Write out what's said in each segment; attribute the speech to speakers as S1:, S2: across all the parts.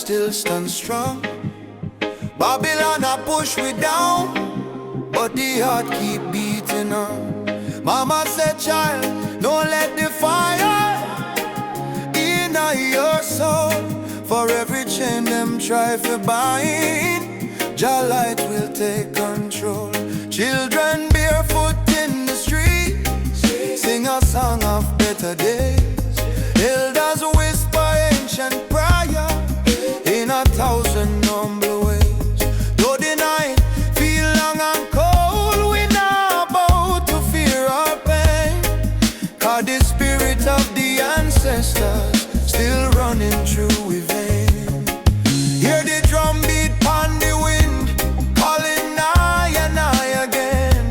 S1: still stand strong. Babylon a push we down, but the heart keep beating on. Mama said, child, don't let the fire in your soul. For every chain them try to bind, Jah light will take control. Children barefoot in the streets, sing a song of better days. Elders whisper ancient prayer in 1,000 humble ways. Though the night feel long and cold, we not about to fear or pain, 'cause the spirit of the ancestors still running through we vein. Hear the drum beat on the wind, calling nigh and nigh again.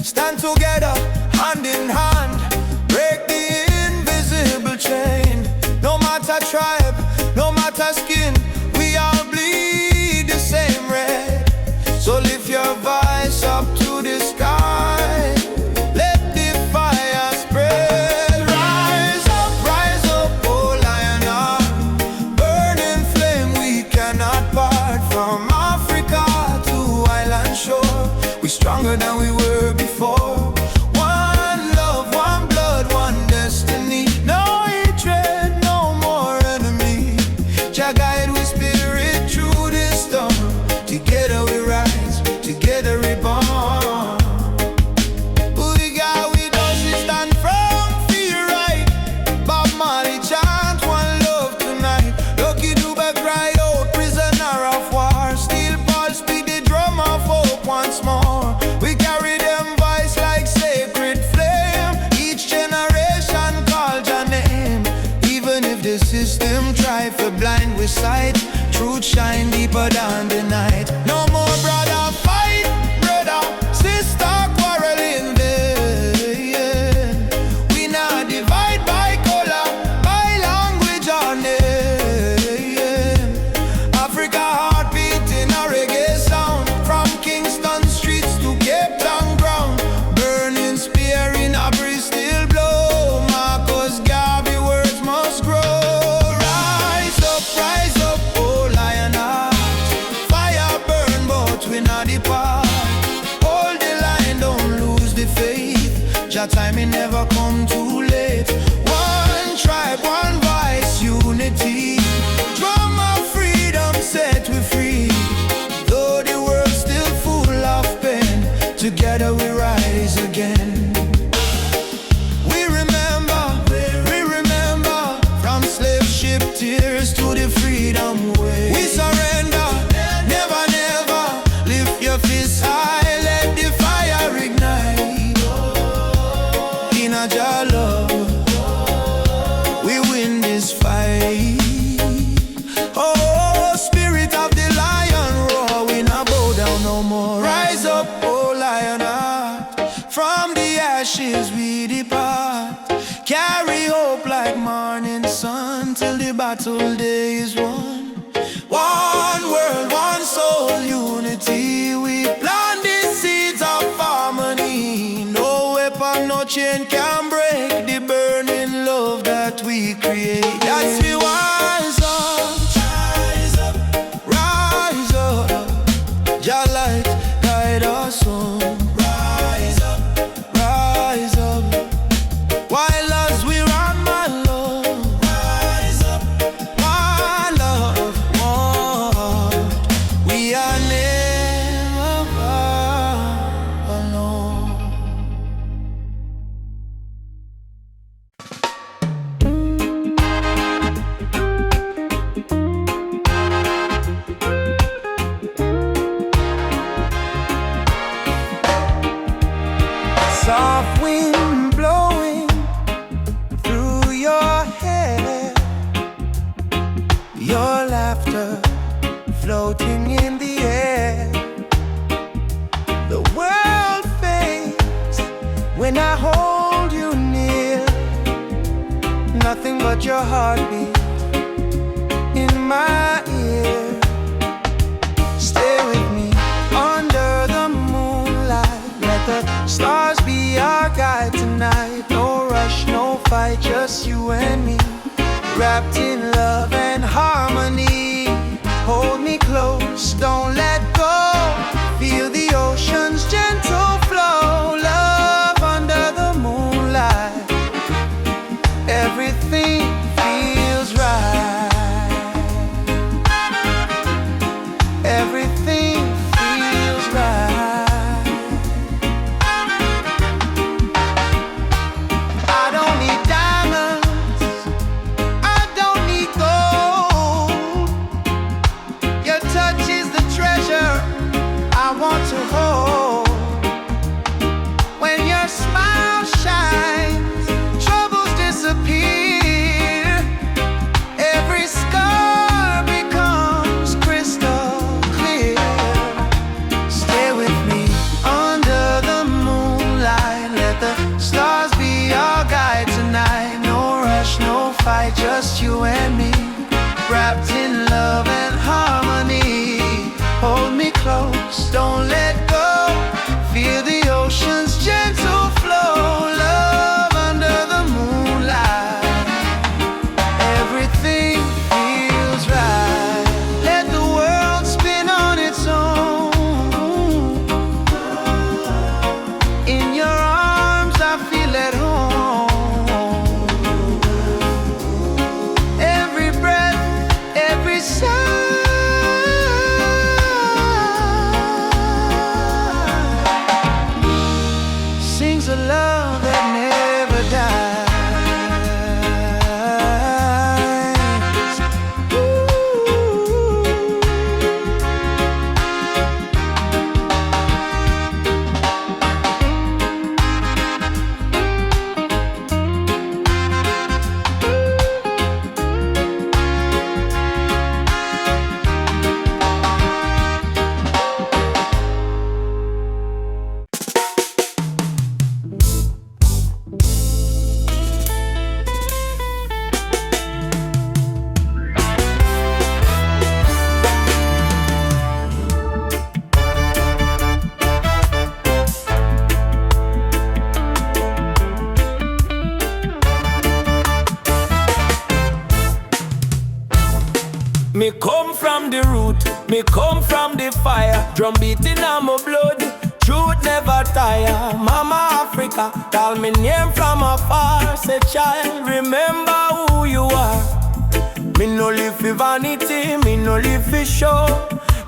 S1: Stand together, hand in hand, break the invisible chain. No matter tribe, no matter skin, we all bleed the same red. So lift your voice up to the sky, let the fire spread. Rise up, oh lion heart, burning flame we cannot part. From Africa to island shore, we stronger than we were before. One love, one blood, one destiny. No hatred, no more enemy. Jah guide we spirit through this storm. Together we rise, together we born. We got with us, we stand firm, feel right. Bob Marley chant one love tonight. Lucky Dube cry out, prisoner of war. Steel pulse beat the drum of hope once more. We carry them voice like sacred flame. Each generation call your name. Even if the system try to blind we sight, truth shine deeper than the night. No more brother fight, brother, sister quarreling vain. We not divide by color, by language or name. Africa heartbeat in a reggae sound, from Kingston streets to Cape Town ground. Burning spear in a breeze still blow. Marcus Garvey words must grow. Rise up, oh lion heart. Fire burn, but we not depart. Hold the line, don't lose the faith. Jah time it never come too late. One tribe, one voice, unity. Drum of freedom set we free. Though the world still full of pain, together we rise again. We remember, from slave ship tears to the freedom way. We surrender, never, never. Lift your fists high, let the fire ignite. In a Jah love, we win this fight. Oh, spirit of the lion roar, we not bow down no more. Rise up, oh lion heart, from the ashes we depart. Carry hope like morning sun till the battle day is won. One world, one soul, unity. We plant the seeds of harmony. No weapon, no chain can break the burning love that we create. That's we rise up, rise up. Jah light guide us home. Rise up, rise up. While us we run my love. Rise up, my love, one. We are never alone. Soft wind blowing through your hair, your laughter floating in the air. The world fades when I hold you near. Nothing but your heartbeat in my ear. Stay with me under the moonlight. Let the stars be our guide tonight. No rush, no fight, just you and me, wrapped in love and harmony. close, don't let go. Feel the ocean's gentle flow. Love under the moonlight. Everything feels right. Everything feels right. I don't need diamonds, I don't need gold. Your touch is the treasure I want to hold. When your smile shines, troubles disappear. Every scar becomes crystal clear. Stay with me under the moonlight. Let the stars be our guide tonight. No rush, no fight, just you and me, wrapped in love and harmony. Hold me close, don't let go. Feel the ocean's gentle flow. Love under the moonlight. Everything feels right. Let the world spin on its own. In your arms I feel at home. Every breath, every sigh sings a love that never dies.
S2: Me come from the root, me come from the fire. Drum beating on my blood, truth never tire. Mama Africa, call me name from afar. Say child, remember who you are. Me no live for vanity, me no live for show.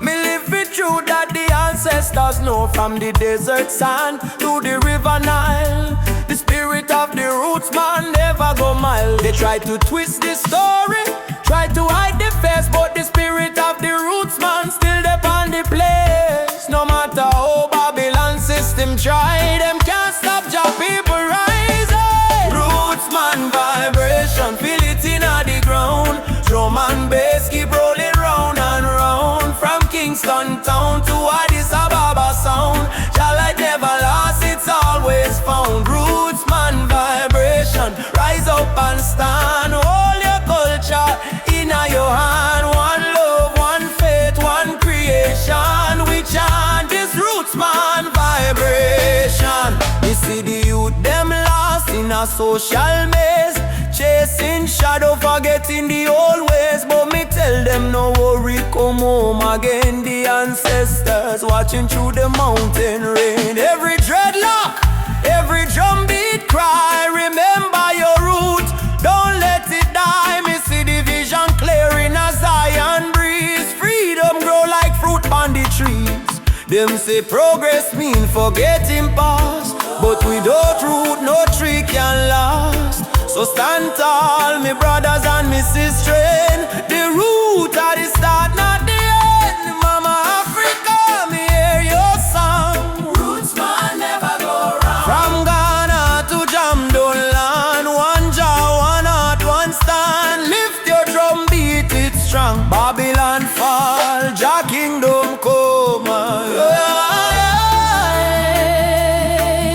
S2: Me live for truth that the ancestors know. From the desert sand to the river Nile, the spirit of the roots man never go mild. They try to twist the story, try to hide the face, but the spirit of the roots man still there on the place. No matter how Babylon system try, them can't stop your people rising. Roots man vibration, feel it in the ground. Drum and bass keep rolling round and round. From Kingston town to Addis Ababa sound, shall I never lost, it's always found. Roots man vibration, rise up and stand. Hold your culture in your hand. One love, one faith, one creation. We chant this roots man vibration. You see the youth them lost in a social maze, chasing shadow, forgetting the old ways. But me tell them no worry, come home again. The ancestors watching through the mountain rain. Every dreadlock, every drum beat cry, remember your root, don't let it die. Me see the vision clear in a Zion breeze. Freedom grow like fruit on the trees. Them say progress mean forgetting past, but without root no tree can last. So stand tall, me brothers and me sisters. The root at the start, not the end. Mama Africa, me hear your song. Roots man never go wrong. From Ghana to Jamdoland, one jaw, one heart, one stand. Lift your drum, beat it strong. Babylon fall, Jah kingdom come.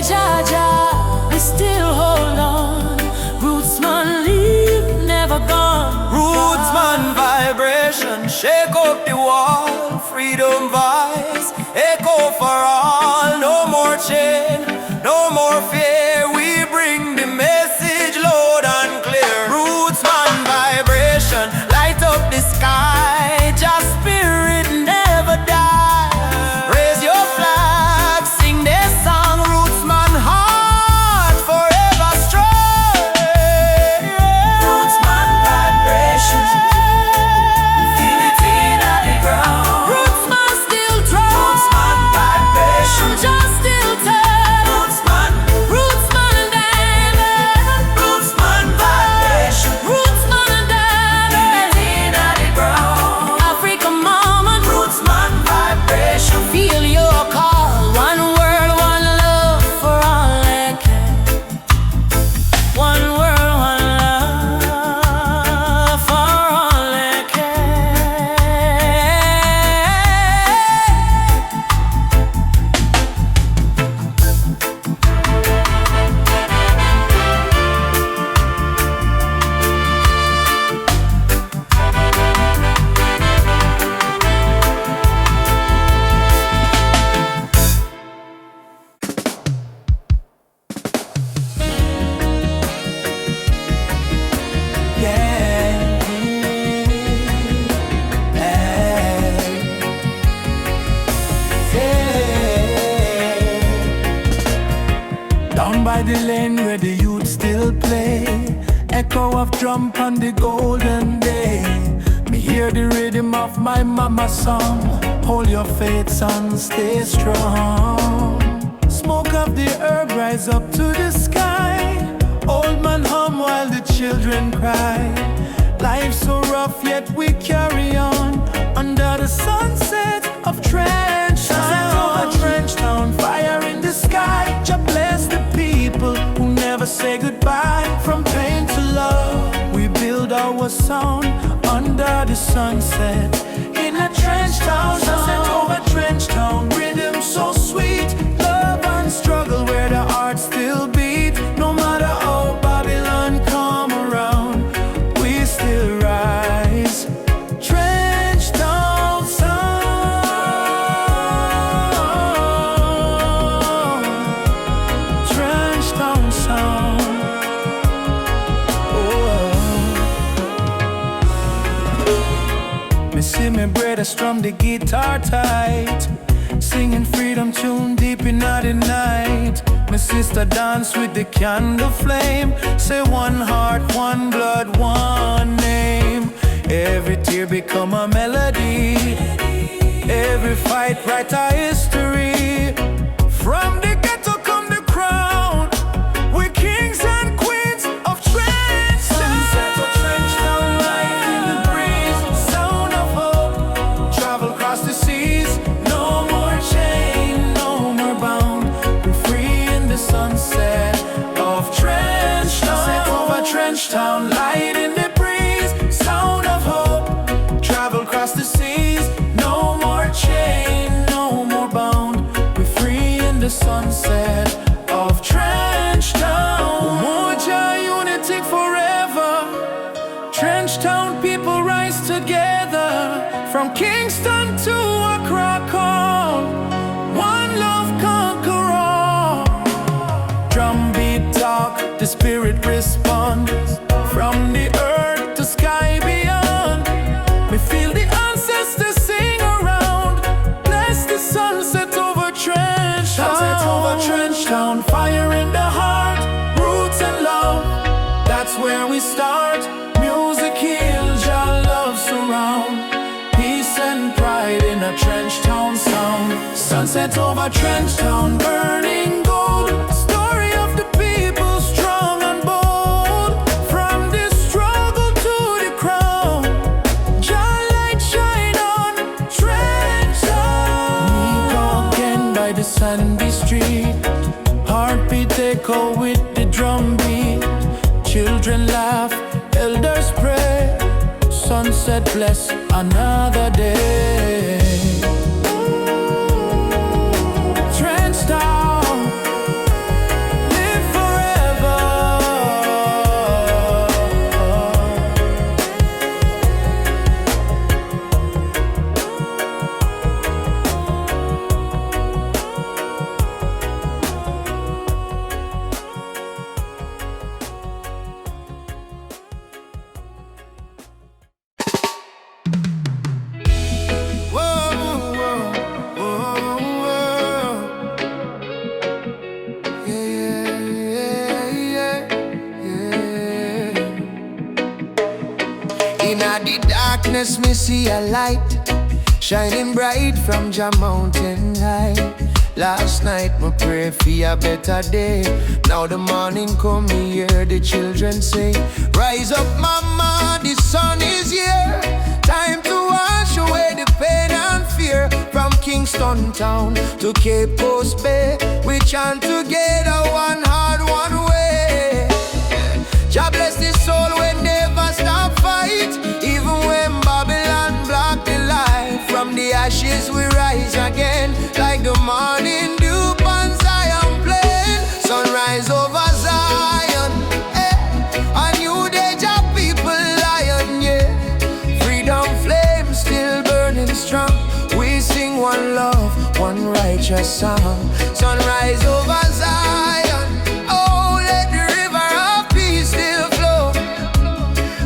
S3: Jah, Jah, we still hold on. Roots man live, never gone.
S2: Roots man vibration, shake up the wall. Freedom voice, echo for all. No more chain, no more fear. We bring the message loud and clear. Roots man vibration, light up the sky. Just spirit never the lane where the youth still play. Echo of drum on the golden day. Me hear the rhythm of my mama's song. Hold your faith, son, stay strong. Smoke of the herb rise up to the sky. Old man hum while the children cry. Life's so rough yet we carry on. Under the sunset of Trench Town. Over Trench Town, fire in the sky. Jah bless the people who never say goodbye. From pain to love, we build our sound. Under the sunset, in a Trench Town. Sunset over Trench Town, rhythm so sweet. Love and struggle where the heart still beat. No matter how Babylon come around, we still rise. Trench Town sound. Trench Town sound. Me see me brother strum the guitar tight, singing freedom tune deep in the night. My sister dance with the candle flame. Say one heart, one blood, one name. Every tear become a melody. Every fight write a history. From the ghetto come the crown. We're kings and queens of Trench Town. Sunset of Trench Town, light in the breeze. Sound of hope, travel across the seas. No more chain, no more bound. We're free in the sunset of Trench Town. Sunset over Trench Town, light in the breeze. Sound of hope, travel across the seas. No more chain, no more bound. We're free in the sunset of Trench Town. Umoja unity forever. Trench Town people rise together. From Kingston to Accra call. One love conquer all. Drum beat talk, the spirit respond. From the earth to sky beyond. We feel the ancestors sing around. Bless the sunset over Trench Town. Sunset over Trench Town, fire in the heart. Roots and love, that's where we start. Music heals, your love surround. Peace and pride in a Trench Town sound. Sunset over Trench Town, burning gold. Story of the people, strong and bold. From the struggle to the crown, Jah light shine on Trench Town. We go again by the sandy street. Heartbeat echo with the drum beat. Children laugh, elders pray. Sunset bless another day. Trench Town, live forever.
S1: The darkness me see a light shining bright from Jah mountain high. Last night me pray for a better day. Now the morning come, me hear the children say, rise up mama, the sun is here. Time to wash away the pain and fear. From Kingston town to Cape Coast Bay, we chant together, one heart, one way. Jah bless the soul we never stop fight. Even when Babylon block the light, from the ashes we rise again. Like the morning dew on Zion plain. Sunrise over Zion, a new day Jah people lion, yeah. Freedom flame still burning strong. We sing one love, one righteous song. Sunrise over Zion, oh let the river of peace still flow.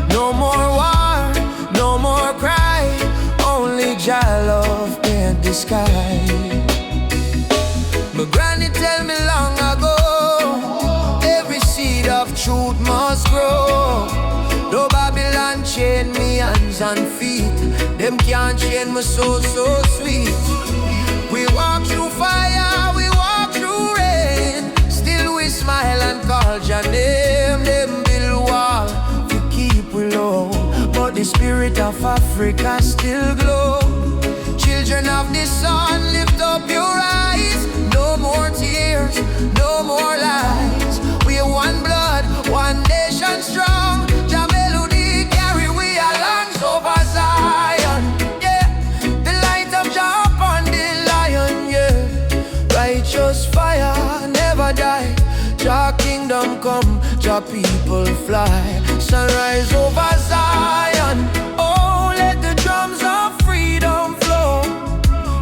S1: No more war, no more cry. Only Jah love paint the sky. My granny tell me long ago, and feet. Them can't chain me so sweet. We walk through fire, we walk through rain. Still we smile and call your name. Them build wall to keep we low, but the spirit of Africa still glow. Children of the sun, lift up your eyes. No more tears, no more lies. We are one blood, one nation strong. Jah melody carry we along over Zion. Yeah, the light of Jah upon the lion. Yeah, righteous fire never die. Jah kingdom come, Jah people fly. Sunrise over Zion. Oh, let the drums of freedom flow.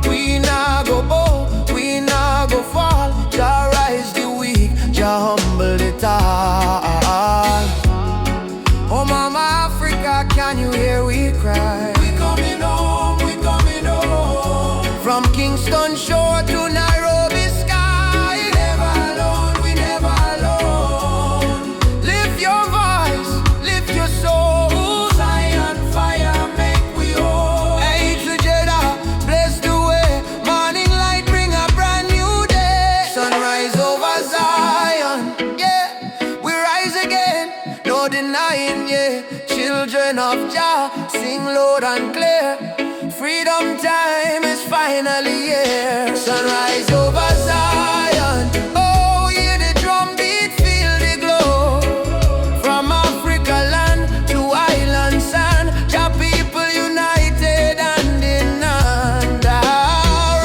S1: We nah go bow, we nah go fall. Jah rise the weak, Jah humble the tall. Oh mama Africa, can you hear we cry? We coming home, we coming home. From Kingston shore to Nairobi sky. We never alone, we never alone. Lift your voice, lift your soul. Zion fire make we whole. Hey together, bless the way. Morning light bring a brand new day. Sunrise over Zion, yeah. We rise again, no denying, yeah. Children of Jah, sing loud and clear. Freedom time is finally here. Sunrise over Zion. Oh, hear the drum beat, feel the glow. From Africa land to island sand, Jah people united hand in hand.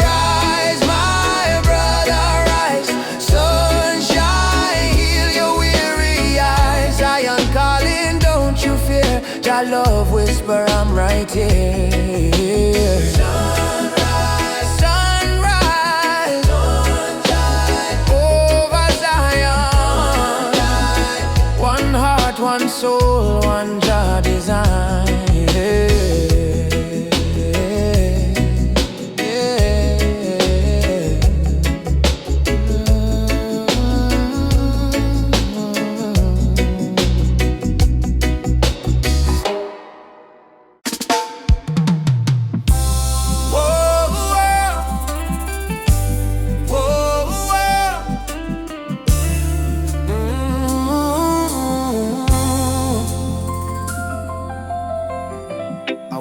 S1: Rise, my brother, rise. Sunshine, heal your weary eyes. Zion calling, don't you fear. Jah love whisper, I'm right here. Sunrise, sunrise, sunshine over Zion. One heart, one soul, one Jah design.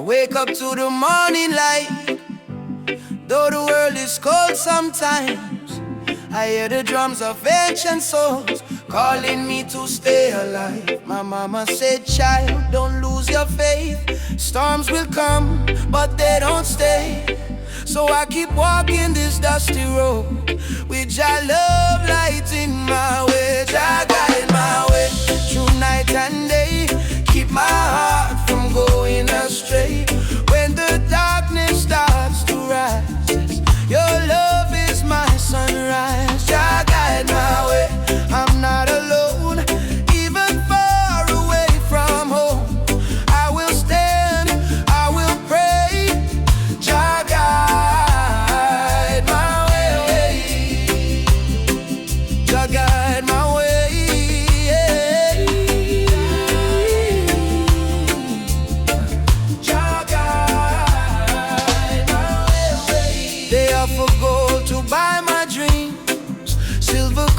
S1: Wake up to the morning light. Though the world is cold sometimes, I hear the drums of ancient souls calling me to stay alive. My mama said, child, don't lose your faith. Storms will come, but they don't stay. So I keep walking this dusty road with Jah love lighting my way. Jah guide my way through night and day. Keep my heart from going astray. When the darkness starts to rise, your love is my sunrise. Jah guide my way, I'm not alone. Even far away from home, I will stand, I will pray. Jah guide my way, Jah guide my way.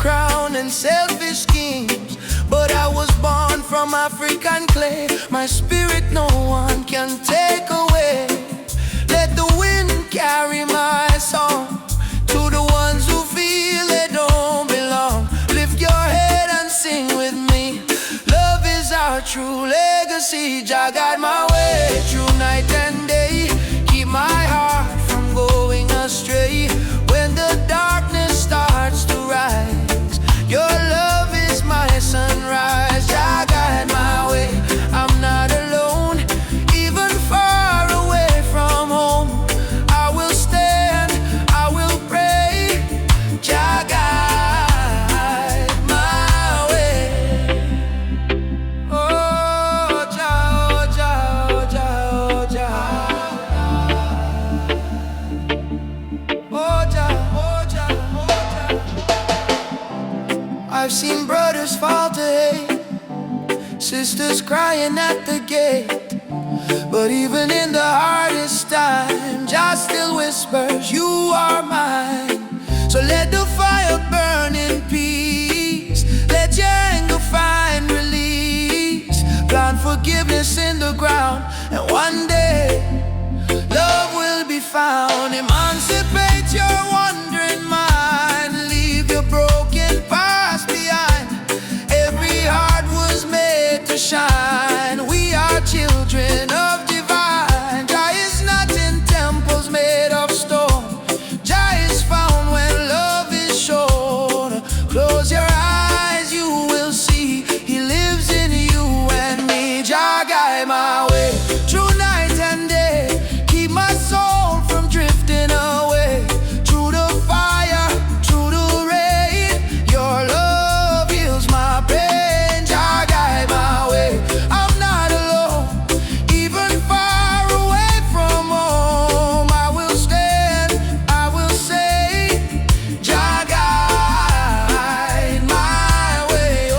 S1: Crown and selfish schemes, but I was born from African clay. My spirit no one can take away. Let the wind carry my song to the ones who feel they don't belong. Lift your head and sing with me. Love is our true legacy. Jah guide my way through night and day. Keep my heart from going astray. When the darkness starts to rise, your love is my sunrise. Jah guide my way, I'm not alone. Even far away from home, I will stand, I will pray. Jah guide my way. Oh Jah, oh Jah, oh Jah, oh Jah. Oh Jah, oh Jah, oh Jah. I've seen brothers fall to hate, sisters crying at the gate. But even in the hardest time, Jah still whispers, you are mine. So let the fire burn in peace, let your anger find release. Plant forgiveness in the ground, and one day love will be found. Emancipate your wandering mind, leave your broken past behind. Every heart was made to shine. We are children of divine. Jah is not in temples made of stone. Jah is found when love is shown. Close your eyes, you will see He lives in you and me. Jah guide my way through night and day, keep my soul from drifting away. Through the fire, through the rain, your love heals my pain. Jah guide my way, I'm not alone. Even far away from home, I will stand, I will say, Jah guide my way.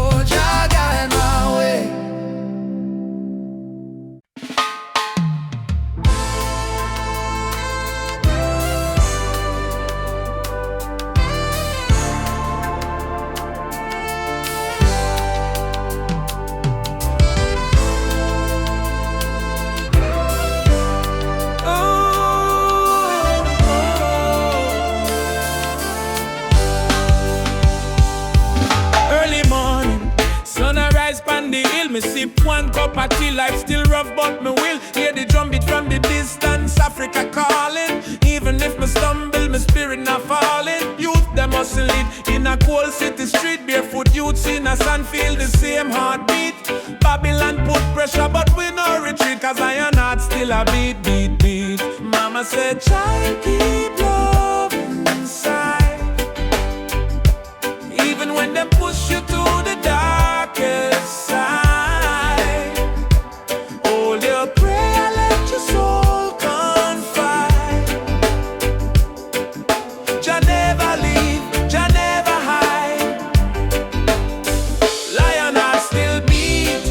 S1: Oh, Jah guide my way.
S2: Early morning, sun arise pan the hill. Me sip one cup of tea, life still rough but me will. Hear the drum beat from the distance, Africa calling. Even if me stumble, my spirit not falling. Youth them hustle it in a cold city street. Barefoot youths in a sand feel the same heartbeat. Babylon put pressure but we no retreat, cause iron heart still a beat, beat, beat. Mama said, child, keep love inside. Even when they push you to the darkest side, hold your prayer, let your soul confide. Jah never leave, Jah never hide. Lion heart still beat,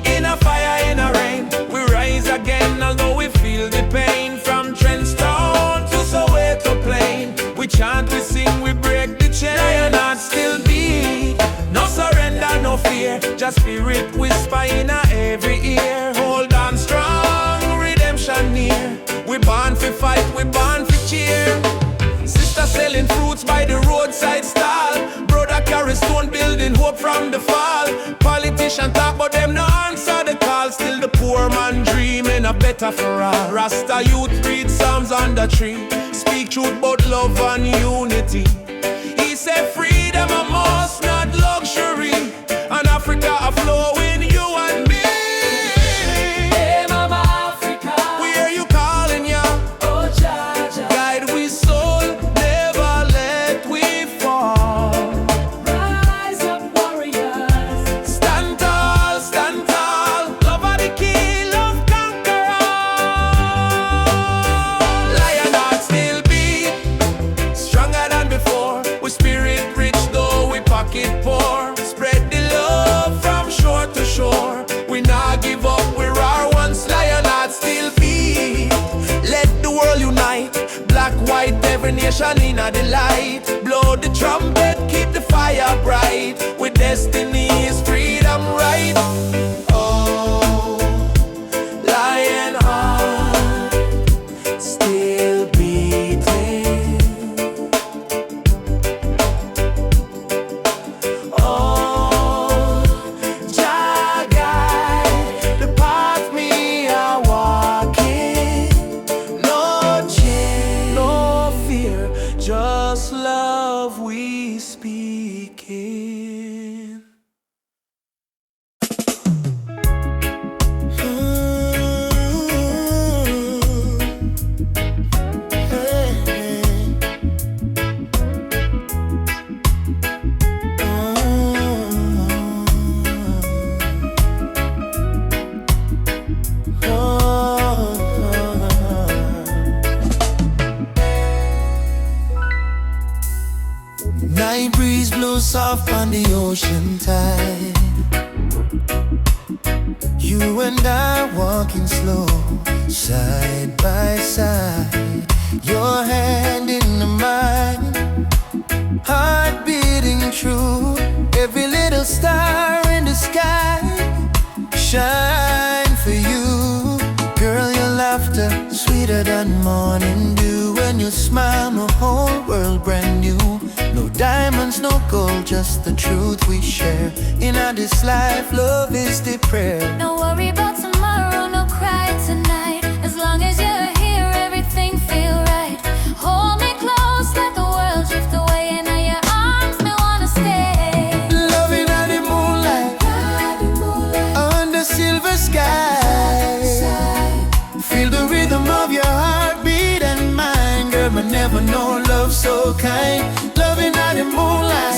S2: in a fire, in a rain. We rise again, although we feel the pain. From Trenchtown to Soweto Plain, we chant, we sing, we break the chain. Lion heart still beat, no surrender, no fear. Just spirit whisper in every ear. Hold on strong, redemption near. We born for fight, we born for cheer. Sister selling fruits by the roadside stall. Brother carry stone building hope from the fall. Politician talk but them no answer the call. Still the poor man dreaming a better for all. Rasta youth read Psalms on the tree. Speak truth about love and unity. He said freedom a must, not luxury. And Africa a flow in you and me.
S3: Hey, Mama Africa,
S2: We hear you calling, ya.
S3: oh Jah, Jah.
S2: Guide we soul, never let we fall.
S3: Rise up, warriors.
S2: Stand tall, love are the key, love conquer all. Lion heart still beat, stronger than before. We spirit rich though we pocket poor. Spread the love from shore to shore. We not give up, we're our once. Lion heart still beat. Let the world unite, black, white, every nation in a delight. Blow the trumpet, keep the fire bright. With destiny is freedom right. Oh, lion heart still beating. Oh, Jah guide the path me are walking. No change, no fear, just love we
S1: Night breeze blows soft on the ocean tide. You and I walking slow, side by side. Your hand in mine, heart beating true. Every little star in the sky shine for you. Girl, your laughter sweeter than morning dew. When you smile, my whole world brand new. No diamonds, no gold, just the truth we share. In this life, love is the prayer.
S3: Don't worry about tomorrow, no cry tonight. As long as you're here, everything feel right. Hold me close, let the world drift away, and in your arms me wanna stay.
S1: Loving at the moonlight, under silver sky. Feel the rhythm of your heartbeat and mine. Girl, I never know love so kind. Loving at the moonlight,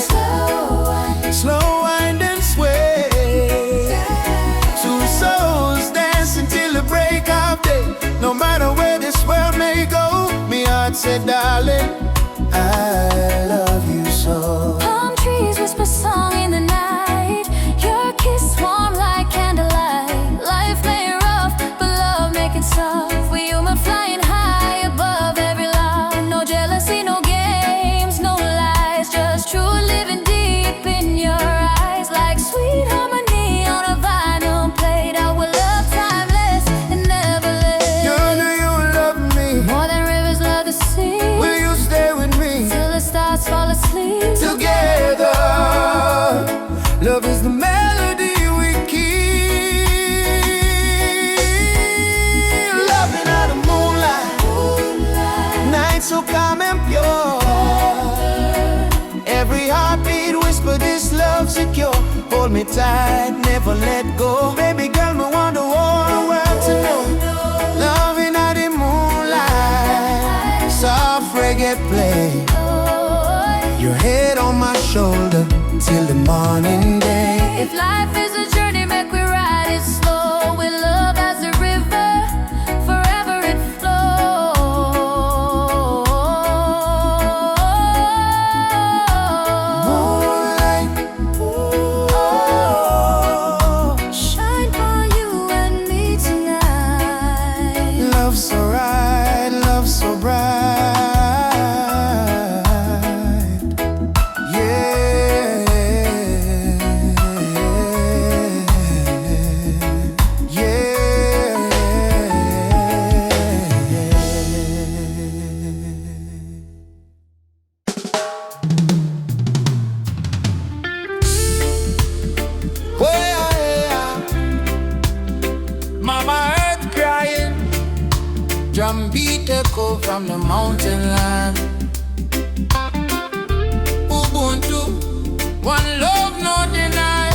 S1: slow wind and sway. Two souls dancing till the break of day. No matter where this world may go, me heart said, darling, I love you so.
S3: Palm trees whisper song in the night. Your kiss warm like candlelight. Life may rough, but love make it soft. We human flying high above every lie. No jealousy, no games, no lies. Just true living deep in your eyes. Like sweet harmony on a vinyl plate. Our love timeless and never late.
S1: Girl, do you love me?
S3: More than rivers love the sea.
S1: Will you stay with me?
S3: Till the stars fall asleep.
S1: Together, love is the melody we keep. Loving under the moonlight, night so calm and pure. Every heartbeat whisper this love secure. Hold me tight, never let go. Baby girl, me want the whole world to know. Loving under the moonlight, soft reggae play. Your head on my shoulder till the morning day.
S3: If life is a journey, make we ride it slow. With love as a river, forever it flows.
S1: Moonlight,
S3: Shine for you and me tonight.
S1: love so right, love so bright.
S2: Mama earth crying, drum beat echo from the mountain land. Ubuntu, one love, no deny.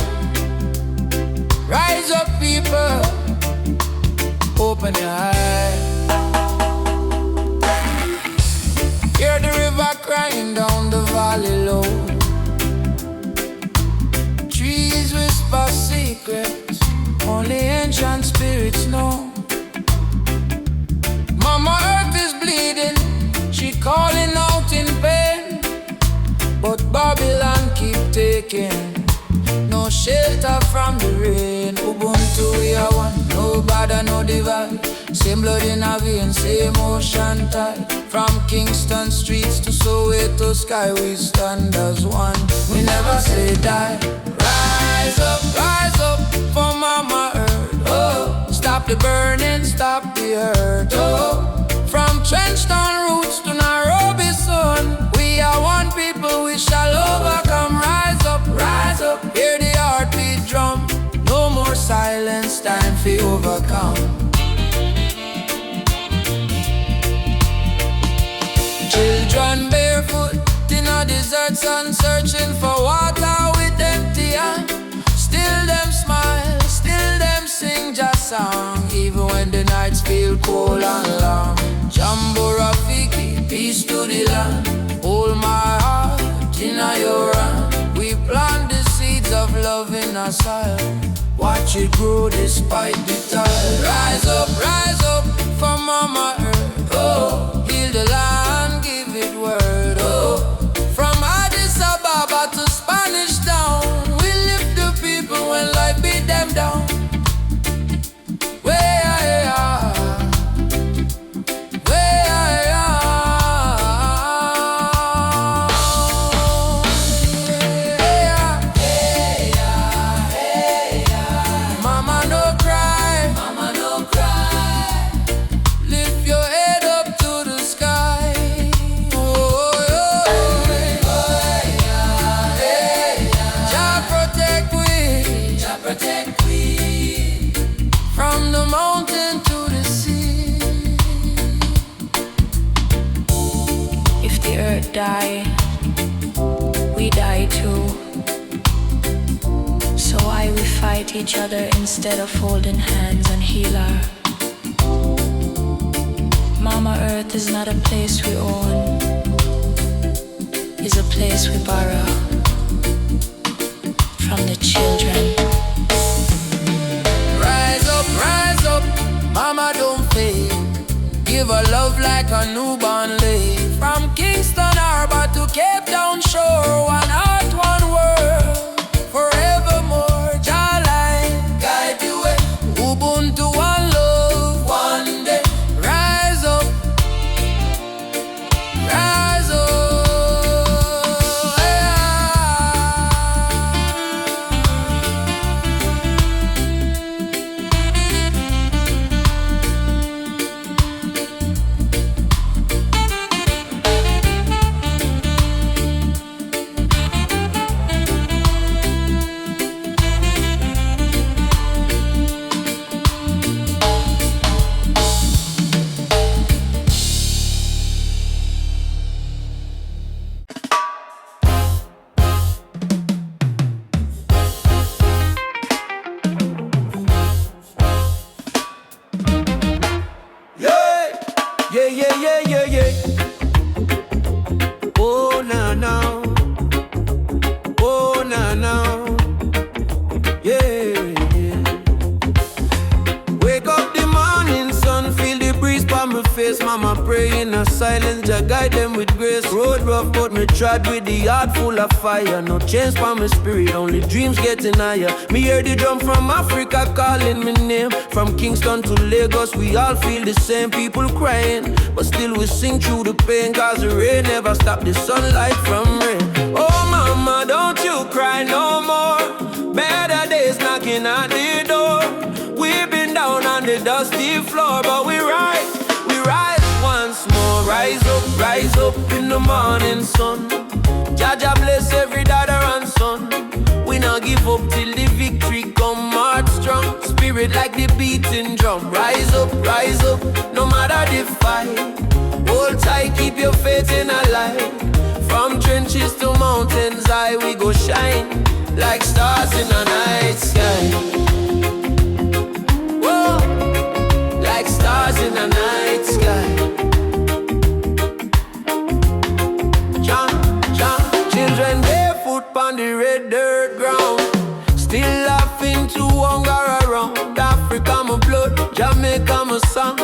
S2: Rise up, people, open your eyes. Hear the river crying down the valley low. Trees whisper secrets only ancient spirits know. Mama earth is bleeding, she calling out in pain. But Babylon keep taking no shelter from the rain. Ubuntu we are one, no bother, no divide. Same blood in our veins, same ocean tide. From Kingston streets to Soweto sky, we stand as one. We never say die. Rise up for Mama Earth. Oh, stop the burning, stop the hurt. Oh, from Trenchtown roots to Nairobi sun, we are one people, we shall overcome. Rise up, hear the heartbeat drum. No more silence, time for overcome. Children barefoot in a desert sun, searching for water with empty hand. Still them smile, still them sing just song, even when the nights feel cold and long. Jambo Rafiki, peace to the land. Hold my heart in your hand. We plant the seeds of love in our soil. Watch it grow despite the tide. Rise up for Mama Earth. Oh, heal the land, give it word. Oh, from Addis
S3: fight each other instead of holding hands and heal our. Mama Earth is not a place we own, it's a place we borrow from the children.
S2: Rise up, mama don't fade. Give her love like a newborn lay. From Kingston Harbor to Cape Town shore, one heart, one world, forevermore. Jah light guide the way. Ubuntu, one love, one day. Rise up, rise up. Yeah. Oh, now. Oh, now. Yeah. Wake up the morning sun, feel the breeze by my face. Mama pray in a silence, Jah guide them with grace. Road rough, but me trod with the heart full of fire. No change for my spirit, only dreams getting higher. Me hear the drum from Africa calling me name. From Kingston to Lagos, we all feel the same. People crying, but still we sing through the pain. Cause the rain never stop the sunlight from rain. Oh mama, don't you cry no more. Better days knocking at the door. We've been down on the dusty floor, but we rise once more. Rise up in the morning sun. Jah Jah bless every daughter and son. We not give up till the victory come. March strong, spirit like the beating drum. Rise up, no matter the fight. Hold tight, keep your faith in a light. From trenches to mountains high, we go shine like stars in a night sky. Whoa, like stars in a night sky. Children barefoot on the red dirt ground, still laughing to hunger around. Africa my blood, Jamaica my song.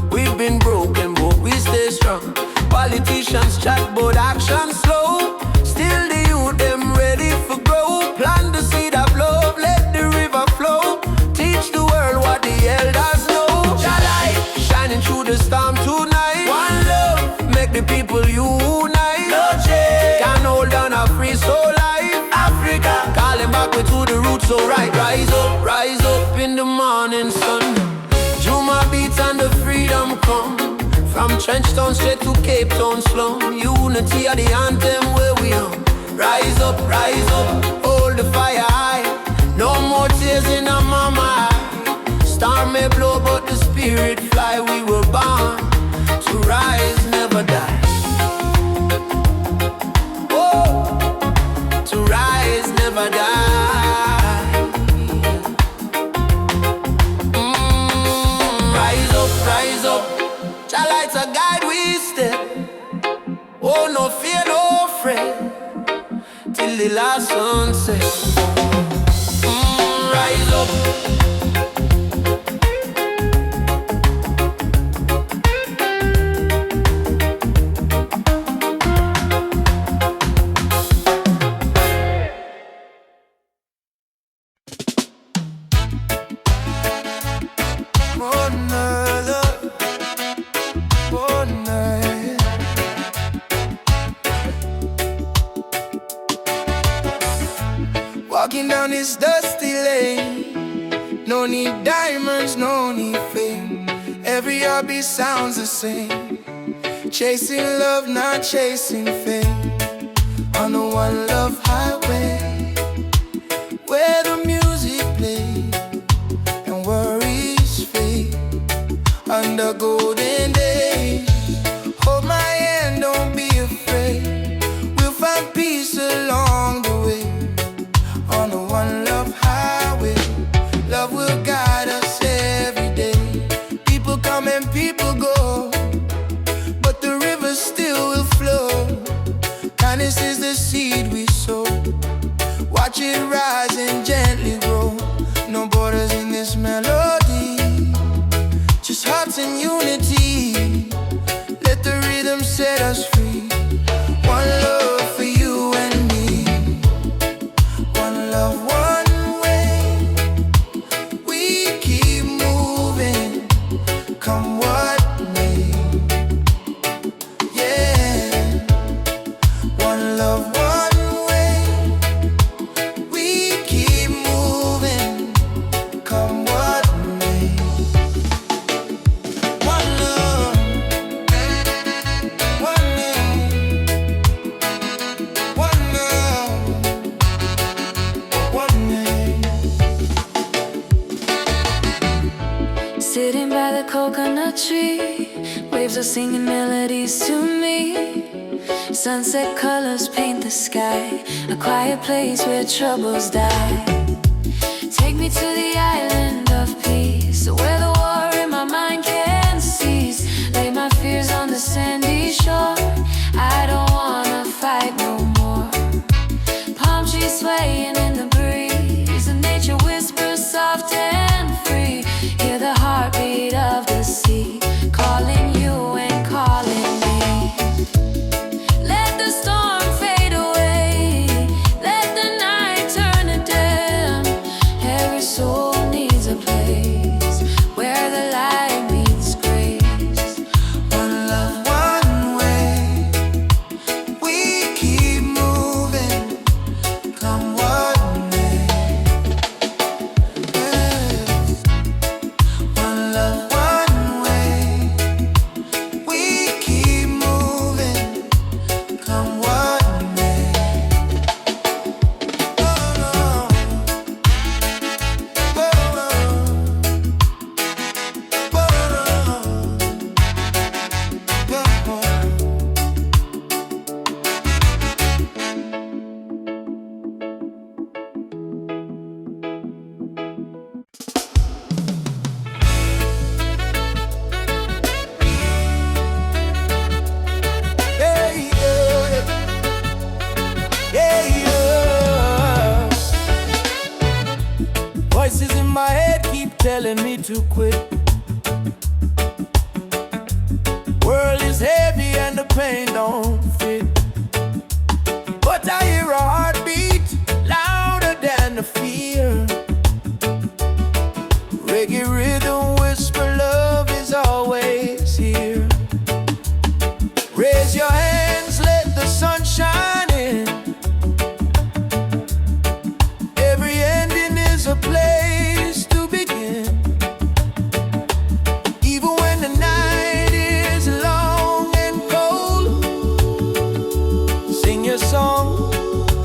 S2: We've been broken but we stay strong. Politicians chat but action slow. Still the youth them ready for grow. Plant the seed of love, let the river flow. Teach the world what the elders know. Jah light shining through the storm tonight. One love, make the people unite. No change can hold on a free soul life. Africa calling back we to the roots, so right. Rise up in the morning sun. Juma beats and the freedom come. From Trenchtown straight to Cape Town slum. Unity are the anthem where we on. Rise up, hold the fire high. No more tears in our mama eye. Storm may blow but the spirit fly. We were born to rise, never die. To rise, never die. Rise up. Jah lights a guide we step. Oh, no fear, no fret, till the last sunset. Rise up. Walking down this dusty lane. No need diamonds, no need fame. Every heartbeat sounds the same. Chasing love, not chasing fame. On the one love highway, where the music plays and worries fade. Under golden days, hold my hand, don't be afraid. We'll find peace along the way. On the one love highway.
S1: it rise and gently grow. No borders in this melody, just hearts in unity. Let the rhythm set us free. One love for you and me. One love, one way. We keep moving, come what may. Yeah. One love, one way. We keep moving, come what may. One love, one name. One love, one name.
S3: Sitting by the coconut tree, waves are singing melodies to me. Sunset colors paint the sky, a quiet place where troubles die. Take me to the island of peace, where the war in my mind can cease. Lay my fears on the sandy shore. I don't wanna fight no more. Palm trees swaying in the breeze, and nature whispers soft and free. Hear the heartbeat of the sea, calling you and calling me. Let the storm fade away, let the night turn to dim. Every soul needs a place where the light meets grace.
S1: One love, one way. We keep moving, come what may. Yeah. One love, one way. We keep moving, come what may. Oh, no. Oh, no.
S2: Voices in my head keep telling me to quit. World is heavy and the pain don't fit. But I hear a heartbeat louder than the fear. Reggae rhythm whisper love is always here. Raise your hands, let the sun shine in. Every ending is a place to begin. Even when the night is long and cold, sing your song,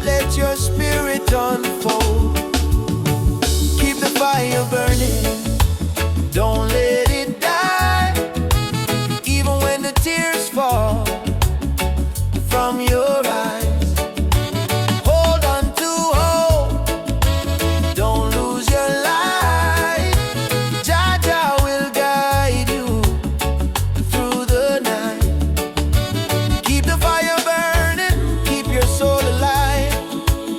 S2: let your spirit unfold. Keep the fire burning, don't let it die. Even when the tears fall from your eyes, hold on to hope, don't lose your light. Jaja will guide you through the night. Keep the fire burning, keep your soul alive.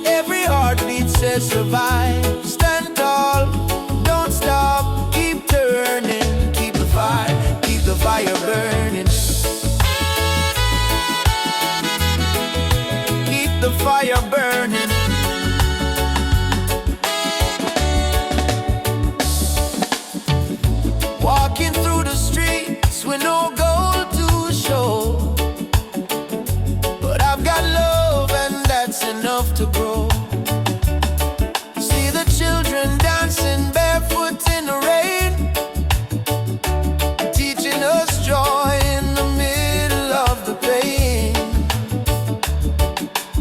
S2: Every heartbeat says survive. Stand tall, don't stop, keep turning. Keep the fire burning. Keep the fire burning. Walking through the streets with no goal to show, but I've got love and that's enough to grow. See the children dancing barefoot in the rain, teaching us joy in the middle of the pain.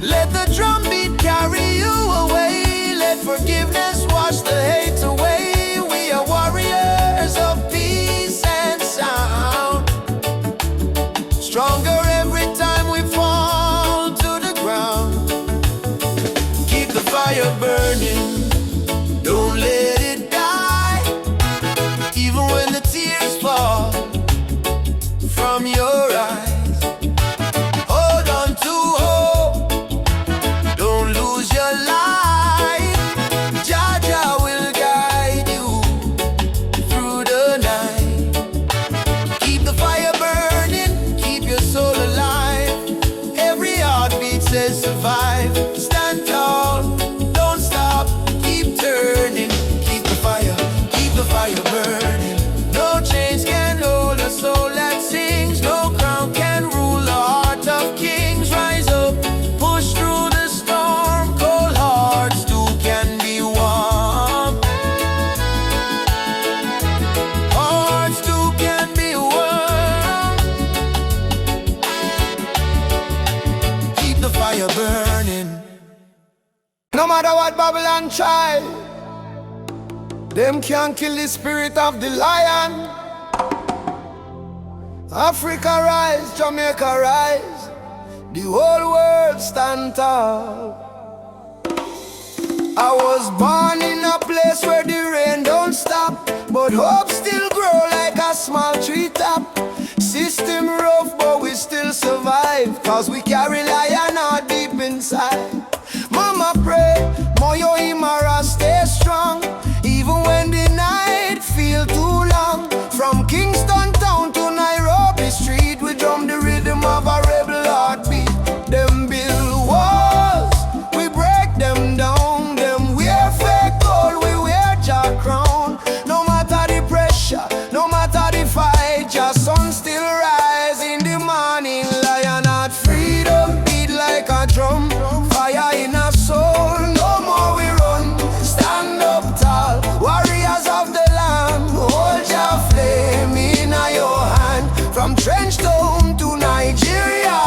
S2: Let the drum beat carry you away, let forgiveness wash the hate away. We are warriors of peace and sound, stronger every time we fall to the ground. Keep the fire burning, don't let it die. Even when the tears fall from your eyes, hold on to hope, don't lose your light.
S1: alive. Stand tall, don't stop, keep turning. Keep the fire burning. No chains can hold a soul that sings. No crown can rule the heart of kings. Rise up, push through the storm. Cold hearts too can be warm. Hearts too can be warm. Keep the fire burning. No matter what Babylon try, them can't kill the spirit of the lion. Africa rise, Jamaica rise, the whole world stand tall. I was born in a place where the rain don't stop, but hope still grow like a small treetop. System rough, but we still survive, cause we carry lion heart deep inside. Mama pray, Moyo Imara stay strong, even when the night feel too long. From Kingston town to Nairobi street, we drum the rhythm of a rebel heartbeat. Them build walls, we break them down. Them wear fake gold, we wear Jah crown. No matter the pressure, no matter the fight, Jah sun still rise in the morning. Lion heart freedom beat like a drum. Fire in our soul, no more we run. Stand up tall, warriors of the land. Hold your flame in your hand. From trench town to Nigeria,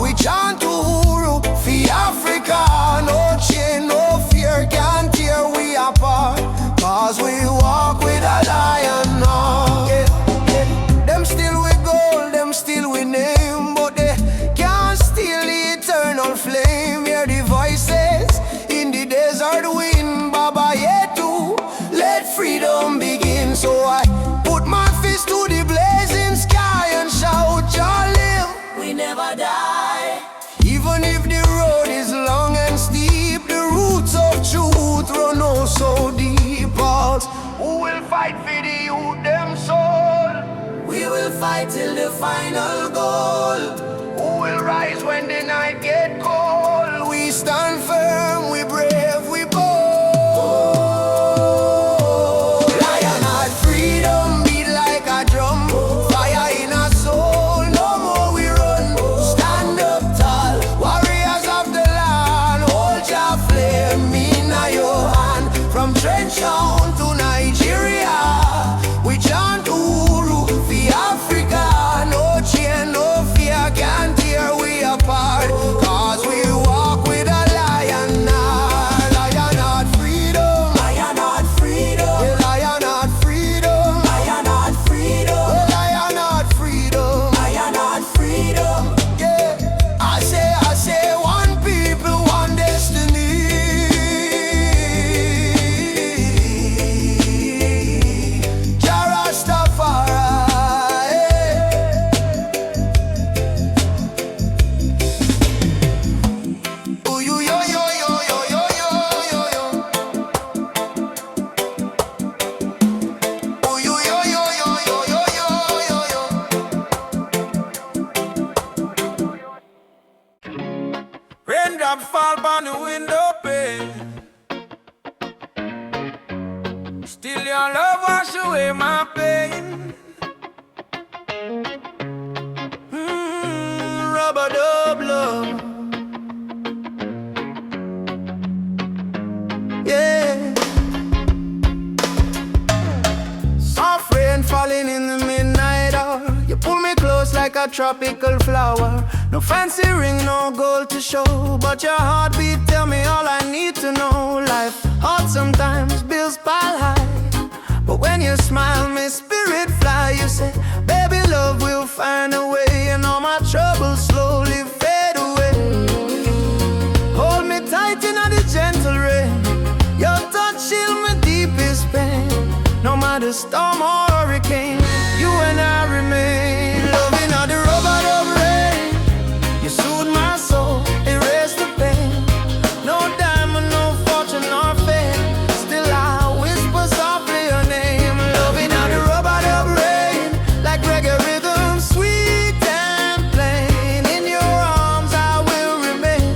S1: we chant Uhuru for Africa. No chain, no fear can tear we apart, cause we walk with a lion heart. Them still with gold, them still with name, but they can't steal the eternal flame. Hear the voices in the desert wind, Baba Yetu, let freedom begin. So I put my fist to the blazing sky and shout, Jah live, we never die. Even if the road is long and steep, the roots of truth run oh so deep. Pause. Who will fight for the youth, them soul? We will fight till the final goal. Who will rise when the night get cold? We stand firm, we brave, we bold. Lion heart freedom beat like a drum. Fire in our soul, no more we run. Stand up tall, warriors of the land. Hold your flame in your hand. From trench town to Nigeria, we chant Uhuru for Africa. No chain, no fear can tear we apart, cause we walk with a lion heart. Lion heart freedom, lion heart freedom, yeah, lion heart freedom, lion heart freedom, yeah, lion heart freedom, lion heart freedom. Yeah, I say one people, one destiny. Jah Rastafari. Ooh, yo, yo, yo, yo, yo, yo, yo, yo. Ooh, yo, yo, yo, yo, yo, yo, yo, yo. Raindrop fall on the window pane. Still your love wash away my pain. Rubber dub love. Yeah. Soft rain falling in the midnight hour. You pull me close like a tropical flower. No fancy ring, no gold to show, but your heartbeat tell me all I need to know. Life hard sometimes, bills pile high, but when you smile, my spirit fly. You say, baby, love will find a way, and all my troubles slowly fade away. Hold me tight in the gentle rain. Your touch shield my deepest pain. No matter storm or hurricane, you and I remain. Loving all the rubber of rain. You soothe my soul, erase the pain. No diamond, no fortune or fame. Still I whisper softly your name. Loving all the rubber of rain, like reggae rhythm, sweet and plain. In your arms I will remain.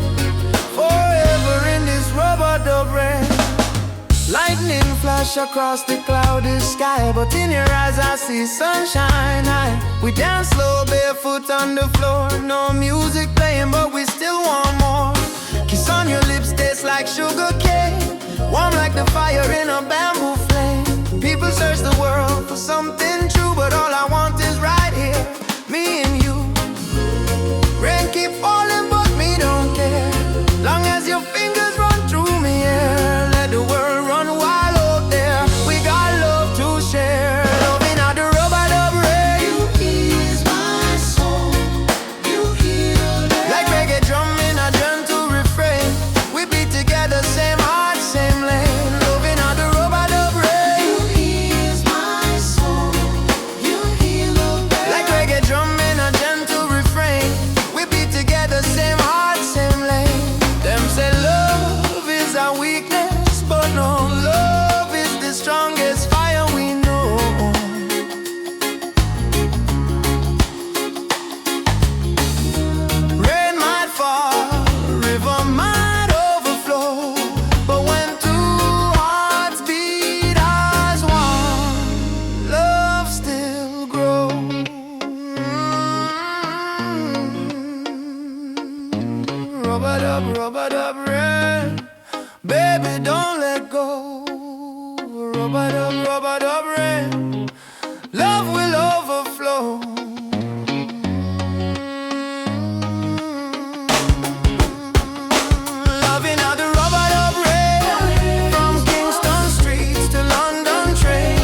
S2: flash across the cloudy sky, but in your eyes I see sunshine. We dance slow, barefoot on the floor. No music playing, but we still want more. Kiss on your lips tastes like sugar cane, warm like the fire in a bamboo flame. People search the world for something true, but all I want is right here, me and you. Rain keep falling, but me don't care, long as your fingers run through me, yeah. Let the world run wild out there. We got love to share. Loving out the rubber dub rain. You ease my soul, you heal it. Like reggae drum in a gentle refrain. We beat together, same heart, same lane. Loving out the rubber dub rain. You ease my soul, you heal it. Like reggae drum in a gentle refrain. We beat together, same heart, same lane. Them say love is a weakness, but no, love is the strongest fire we know. Rain might fall, river might overflow, but when two hearts beat as one, love still grows. Rubber dub rain, baby don't let go. Rubber dub rain, love will overflow. Loving how the rubber dub rain, from Kingston streets to London train.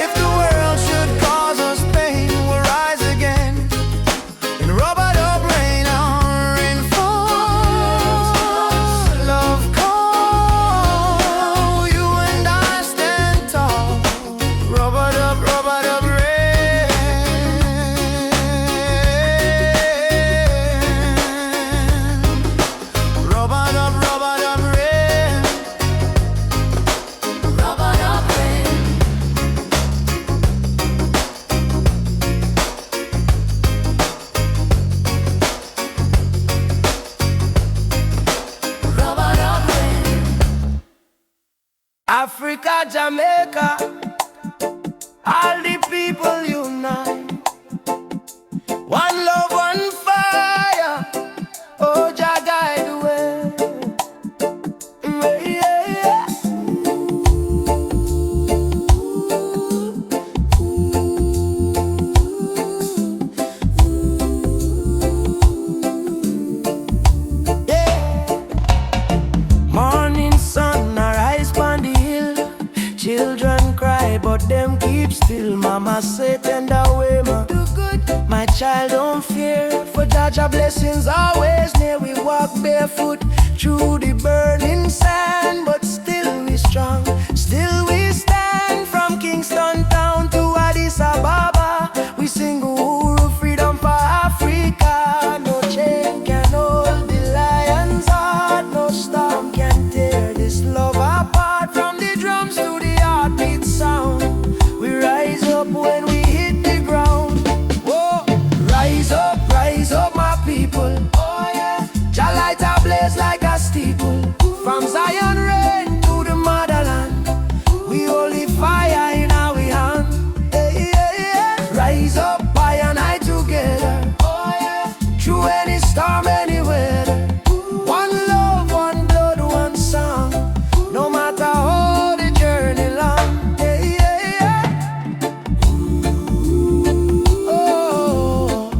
S2: If the world should cause us pain, we'll rise again. In rubber dub rain, our rain falls, love calls, you and I stand tall. Rubber dub rain. Rubber dub rain.
S3: Rubber dub rain. Rubber dub rain.
S2: Africa, Jamaica, all the people unite. One love, one fire. Oh, Jah guide the way. Yeah, yeah. Yeah. Morning sun arise pon the hill. Children cry, but them keep still. Mama say tender way, ma do good. My child don't fear, for Jaja blessings always near. We walk barefoot through the burning sand, but still we strong, still we stand. From Kingston town to Addis Ababa, we sing Uhuru, freedom for Africa. No chain can hold the lion's heart, no storm can tear this love apart. From the drums to the heartbeat sound, we rise up when we hit the ground. Whoa, rise up, my people. Oh yeah, Jah light a blaze like a steeple. From Zion rain to the motherland, we holy fire in our hand. Hey, yeah, yeah. Rise up, I and I together. Oh yeah, through any storm, any weather. One love, one blood, one song. No matter how the journey long. Hey, yeah, yeah. Oh,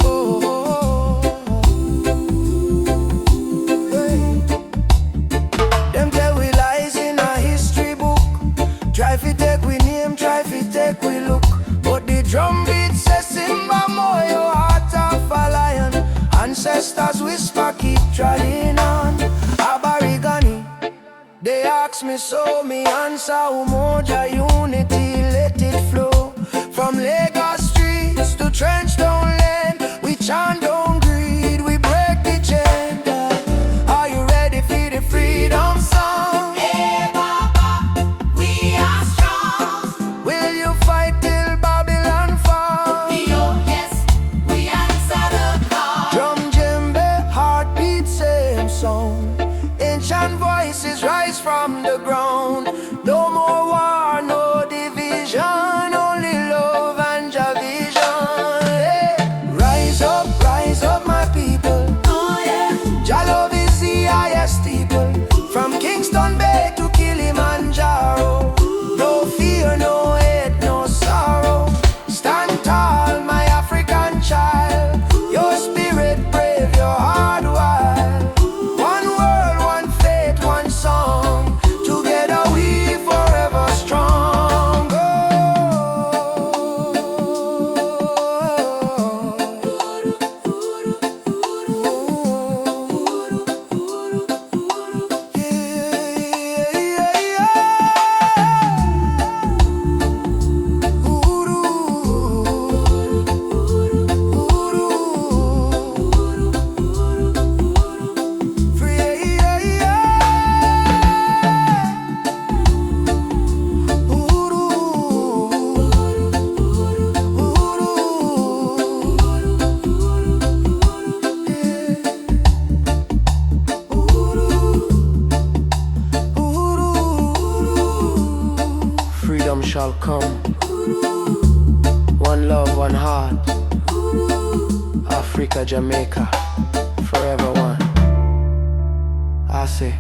S2: oh, oh. Hey. Them tell we lies in a history book. Try fi take we name, try fi take we look. But the drum beat says Simba Moyo, heart of a lion. Ancestors whisper, keep trying on. Aborigine, they ask me so, me answer Umoja unity, let it flow. From Lagos streets to trench down lane, we chant don't greed, we break the chain. Are you ready for the freedom song?
S3: Hey Baba, we are strong.
S2: Will you fight till Babylon fall?
S3: Oh yes, we answer the call.
S2: Drum, djembe, heartbeat, same song.
S1: Ancient voices rise from the ground. No more war, no division, only love and Jah vision. Hey. Rise up, my people. Oh yeah. Jah love is the highest steeple. From Kingston Bay to Kilimanjaro. No fear, no hate, no sorrow. Stand tall, my African child. Your spirit brave, your heart wild. One world, one faith, one song. Together we forever strong. Oh. Freedom shall come. One love, one heart. Africa, Jamaica, forever one. I say,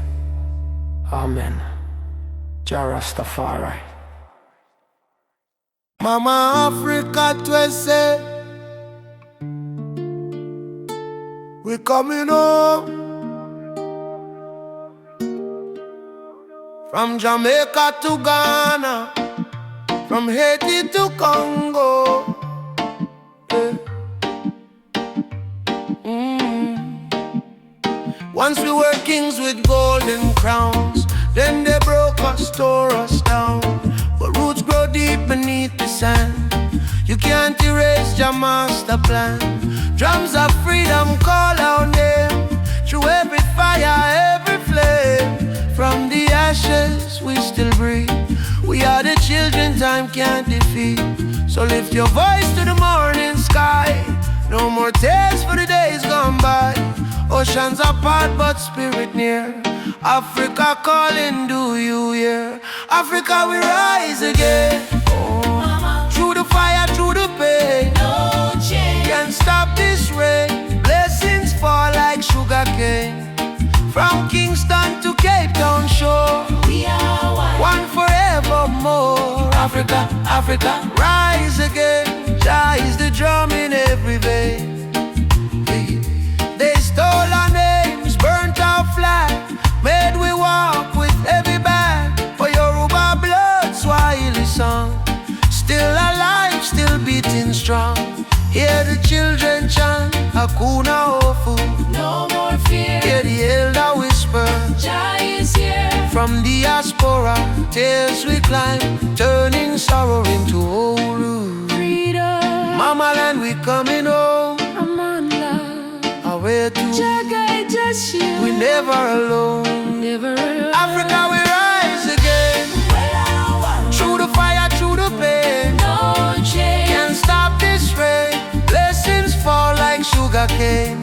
S1: Amen. Jah Rastafari. Mama Africa, twese. We coming home. From Jamaica to Ghana, from Haiti to Congo. Yeah. Once we were kings with golden crowns, then they broke us, tore us down. But roots grow deep beneath the sand. You can't erase your master plan. Drums of freedom call our name. Through every fire, every flame. From the ashes we still breathe. We are the children time can't defeat. So lift your voice to the morning sky. No more tears for the days gone by. Oceans apart but spirit near. Africa calling, do you hear? Africa we rise again. Oh. Through the fire, through the pain. No change. Can't stop this rain. Blessings fall like sugar cane. From Kingston to Cape Town shore, we are one forevermore. Africa, Africa, rise again. Jah is the drum in every vein. They stole our names, burnt our flag, made we walk with heavy bag. For Yoruba blood, Swahili song, still alive, still beating strong. Hear the children chant, Hakuna Hofu. No more fear. Hear the elder whisper, Jah is here. From diaspora, tears we climb, turning sorrow into Olu. Freedom. Mama land, we coming home. Amanda. Away to Jah guide us here. We never alone. Never alone. Africa, we rise again. Through the fire, through the pain. No change. Can't stop this rain. Blessings fall like sugar cane.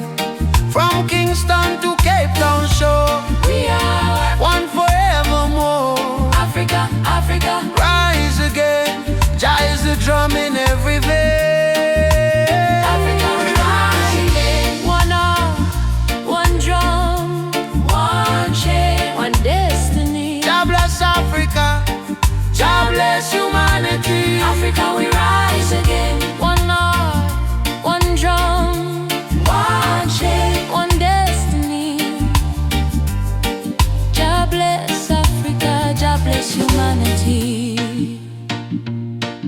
S1: From Kingston to Cape Town shore, we are one forevermore. Africa, Africa, rise again. Jah is the drum in every vein. Africa, rise again. One arm, one drum, one chain, one destiny. Jah bless Africa, Jah bless humanity. Africa, we rise again. One arm, one drum, one chain, one destiny. Jah bless Africa, Jah bless humanity.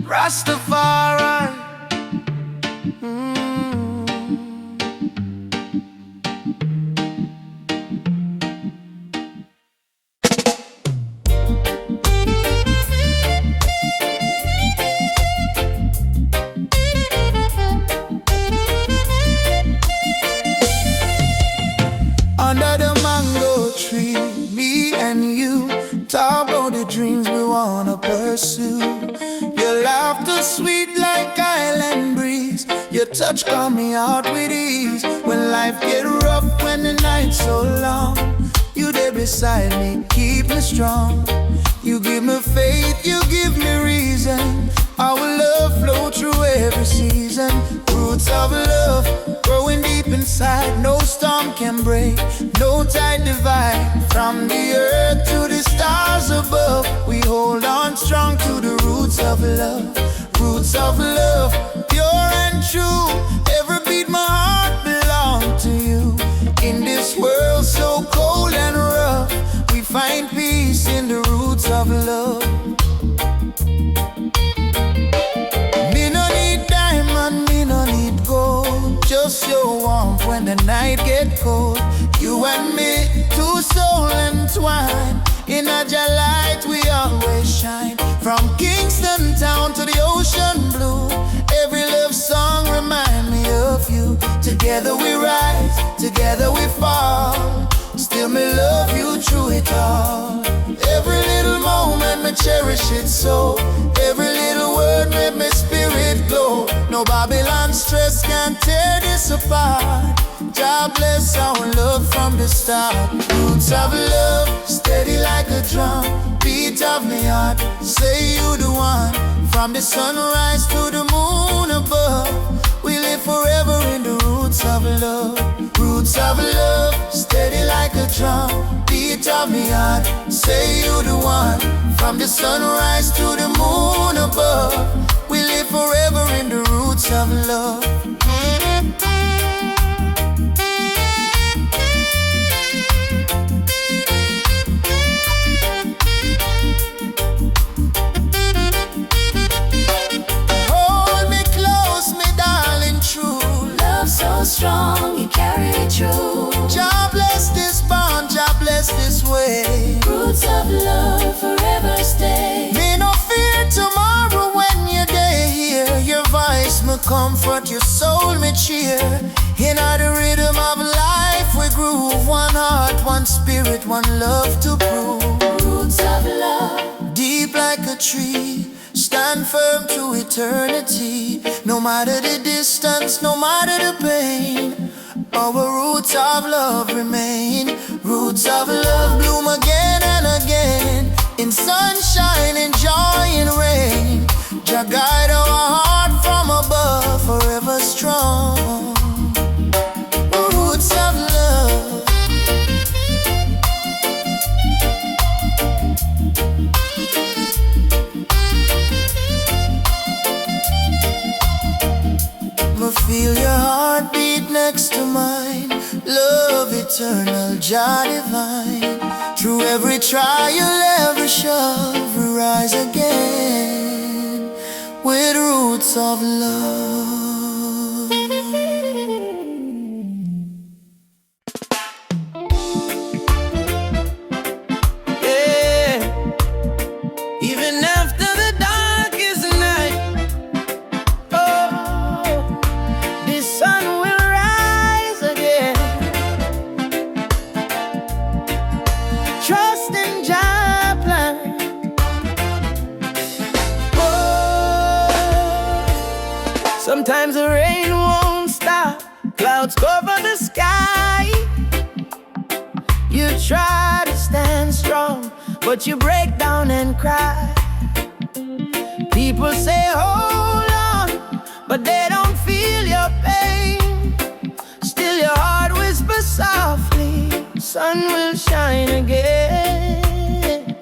S1: Rastafari. Under the mango tree, me and you talk about the dreams we wanna pursue. Your laughter sweet like island breeze. Your touch calm me out with ease. When life get rough, when the night's so long, you there beside beside me, keep me strong. You give me faith, you give me reason. Our love flow through every season. Roots of love growing deep inside. No storm can break, no tide divide. From the earth to the stars above, we hold on strong to the roots of love. Roots of love, pure and true. Every beat my heart belongs to you. In this world so cold and rough, we find peace in the roots of love. Me no need diamond, me no need gold. Just your warmth when the night get cold. You and me, two souls entwined. In a light we always shine. From Kingston town to the ocean blue, every love song remind me of you. Together we rise, together we fall. Still me love you through it all. Every little moment me cherish it so. Every little word made my spirit glow. No Babylon stress can tear this apart. God bless our love from the start. Roots of love, steady like a drum. Beat of me heart, say you the one. From the sunrise to the moon above, we live forever in the roots of love. Roots of love, steady like a drum. Beat of me heart, say you the one. From the sunrise to the moon above, we live forever in the roots of love.
S3: So strong, you carry it through.
S1: God bless this bond, God bless this way.
S3: Roots of love forever stay.
S1: Me no fear tomorrow when you're here. Your voice me comfort, your soul me cheer. In the rhythm of life we groove. One heart, one spirit, one love to prove.
S3: Roots of love,
S1: deep like a tree, stand firm to eternity. No matter the distance, no matter the pain, our roots of love remain. Roots of love bloom again and again, in sunshine, in joy, in rain. Jah guide our heart from above, forever strong. Roots of love. Feel your heartbeat next to mine. Love eternal, Jah divine. Through every trial, every shove, we rise again with roots of love.
S2: Yeah, even after the darkest night, sun will rise again. Trust in Jah plan. Sometimes the rain won't stop, clouds cover the sky. You try to stand strong, but you break down and cry. People say hold on, but they don't feel your pain. Still your heart whispers softly, sun will shine again.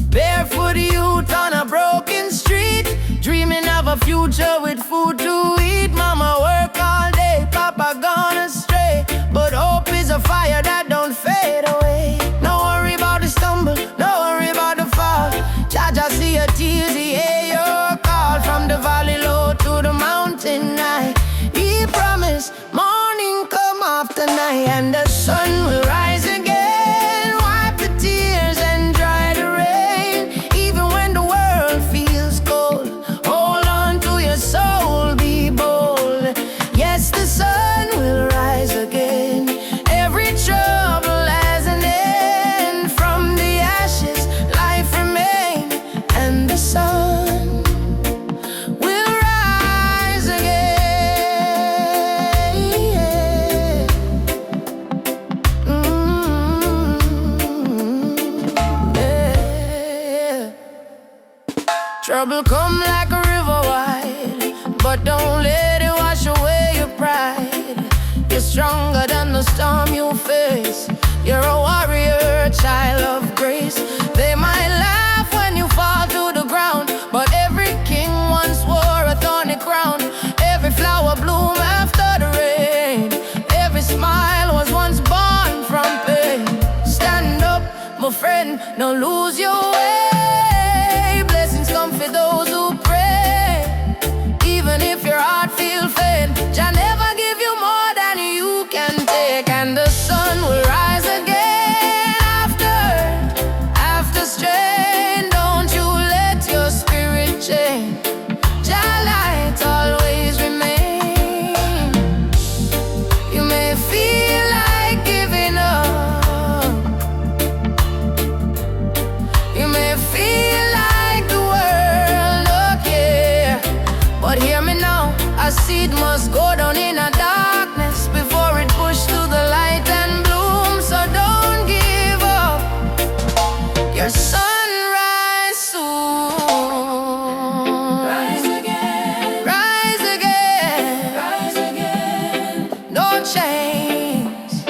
S2: Barefoot youth on a broken street, dreaming of a future with food to eat. Mama work all day, Papa gone astray, but hope is a fire that don't fade away. No worry about the stumble, no worry about the fall. Jah see your tears, he hear your call. From the valley low to the mountain high, he promised morning come after night, and the sun will rise again. Wipe the tears and dry the rain. Even when the world feels cold, hold on to your soul, be bold. Yes, the sun will rise again. Every trouble Trouble come like a river wide, but don't let it wash away your pride. You're stronger than the storm you face. You're a warrior, a child of grace. They might laugh when you fall to the ground, but every king once wore a thorny crown. Every flower bloom after the rain. Every smile was once born from pain. Stand up, my friend, don't lose your way. Blessings come for those who pray. Even if your heart feels faint, Jah never give you more than you can take. And the sun will rise again after strain. Don't you let your spirit change. Jah light always remain. You may feel like giving up. You may feel like the world don't care, but hear me now, a seed must go down in a darkness before it pushed to the light and bloom. So don't give up, your sunrise soon. Rise again, rise again, rise again. No chains,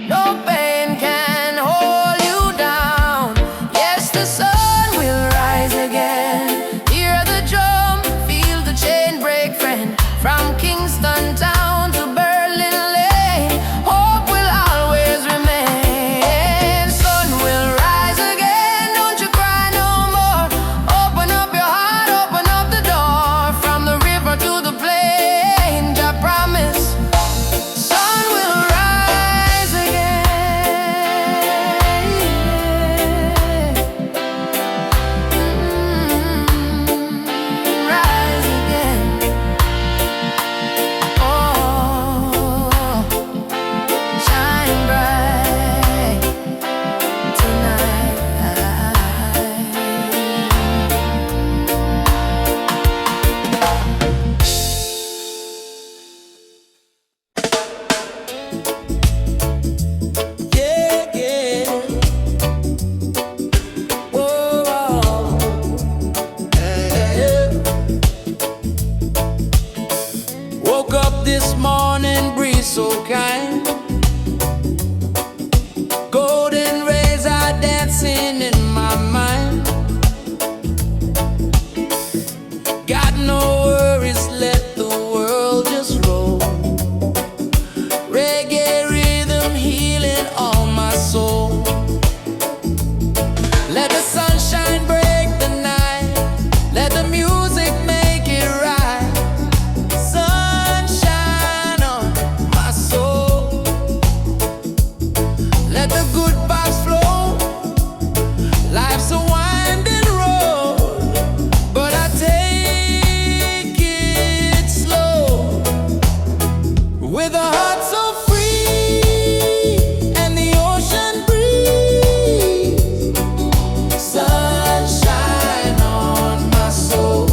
S2: no pain can hold you down. Yes, the sun will rise again. Hear the drum, feel the chain break, friend. From Kingston town to Berlin Lane, hope will always remain. Sun will rise again, don't you cry no more. Open up your heart, open up the door. From the river to the plain, Jah promise, sun will rise again. Rise again. Oh, shine bright tonight.
S4: Yeah, yeah. Whoa, yeah. Woke up this morning, breeze so kind. Golden rays are dancing in my mind. Got no worries, let the world just roll. Reggae rhythm healing all my soul. Let the sunshine break the night. Let the music make it right. Sunshine on my soul. Let the good vibes flow. Life's a winding road, but I take it slow. With a heart so free and the ocean breeze. Sunshine on my soul.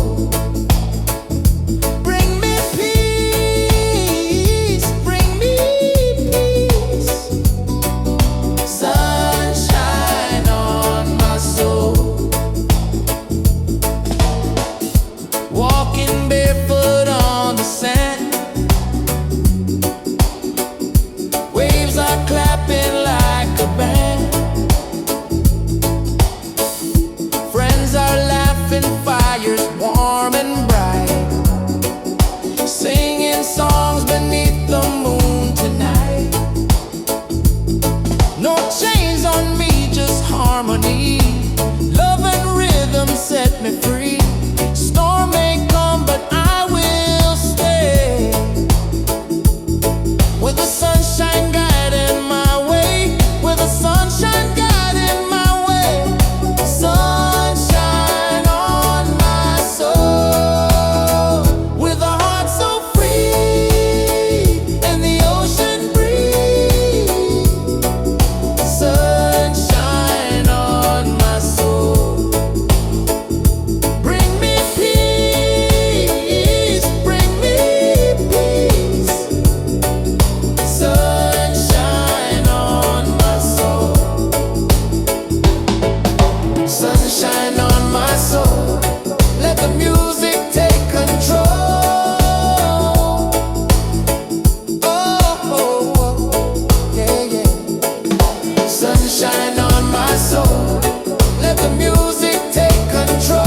S4: Bring me peace, bring me peace. Sunshine on my soul. Walking barefoot on the sand. Waves are clapping like a band. Friends are laughing, fires warm and bright. Singing songs beneath the moon tonight. No chains on me, just harmony. Love and rhythm set me free. Storm may come, but I will stay. With the sunshine guiding my way. With the sunshine guiding my way. Sunshine on my soul. With a heart so free and the ocean breeze. Sunshine on my soul. sunshine on my soul. Let the music take control.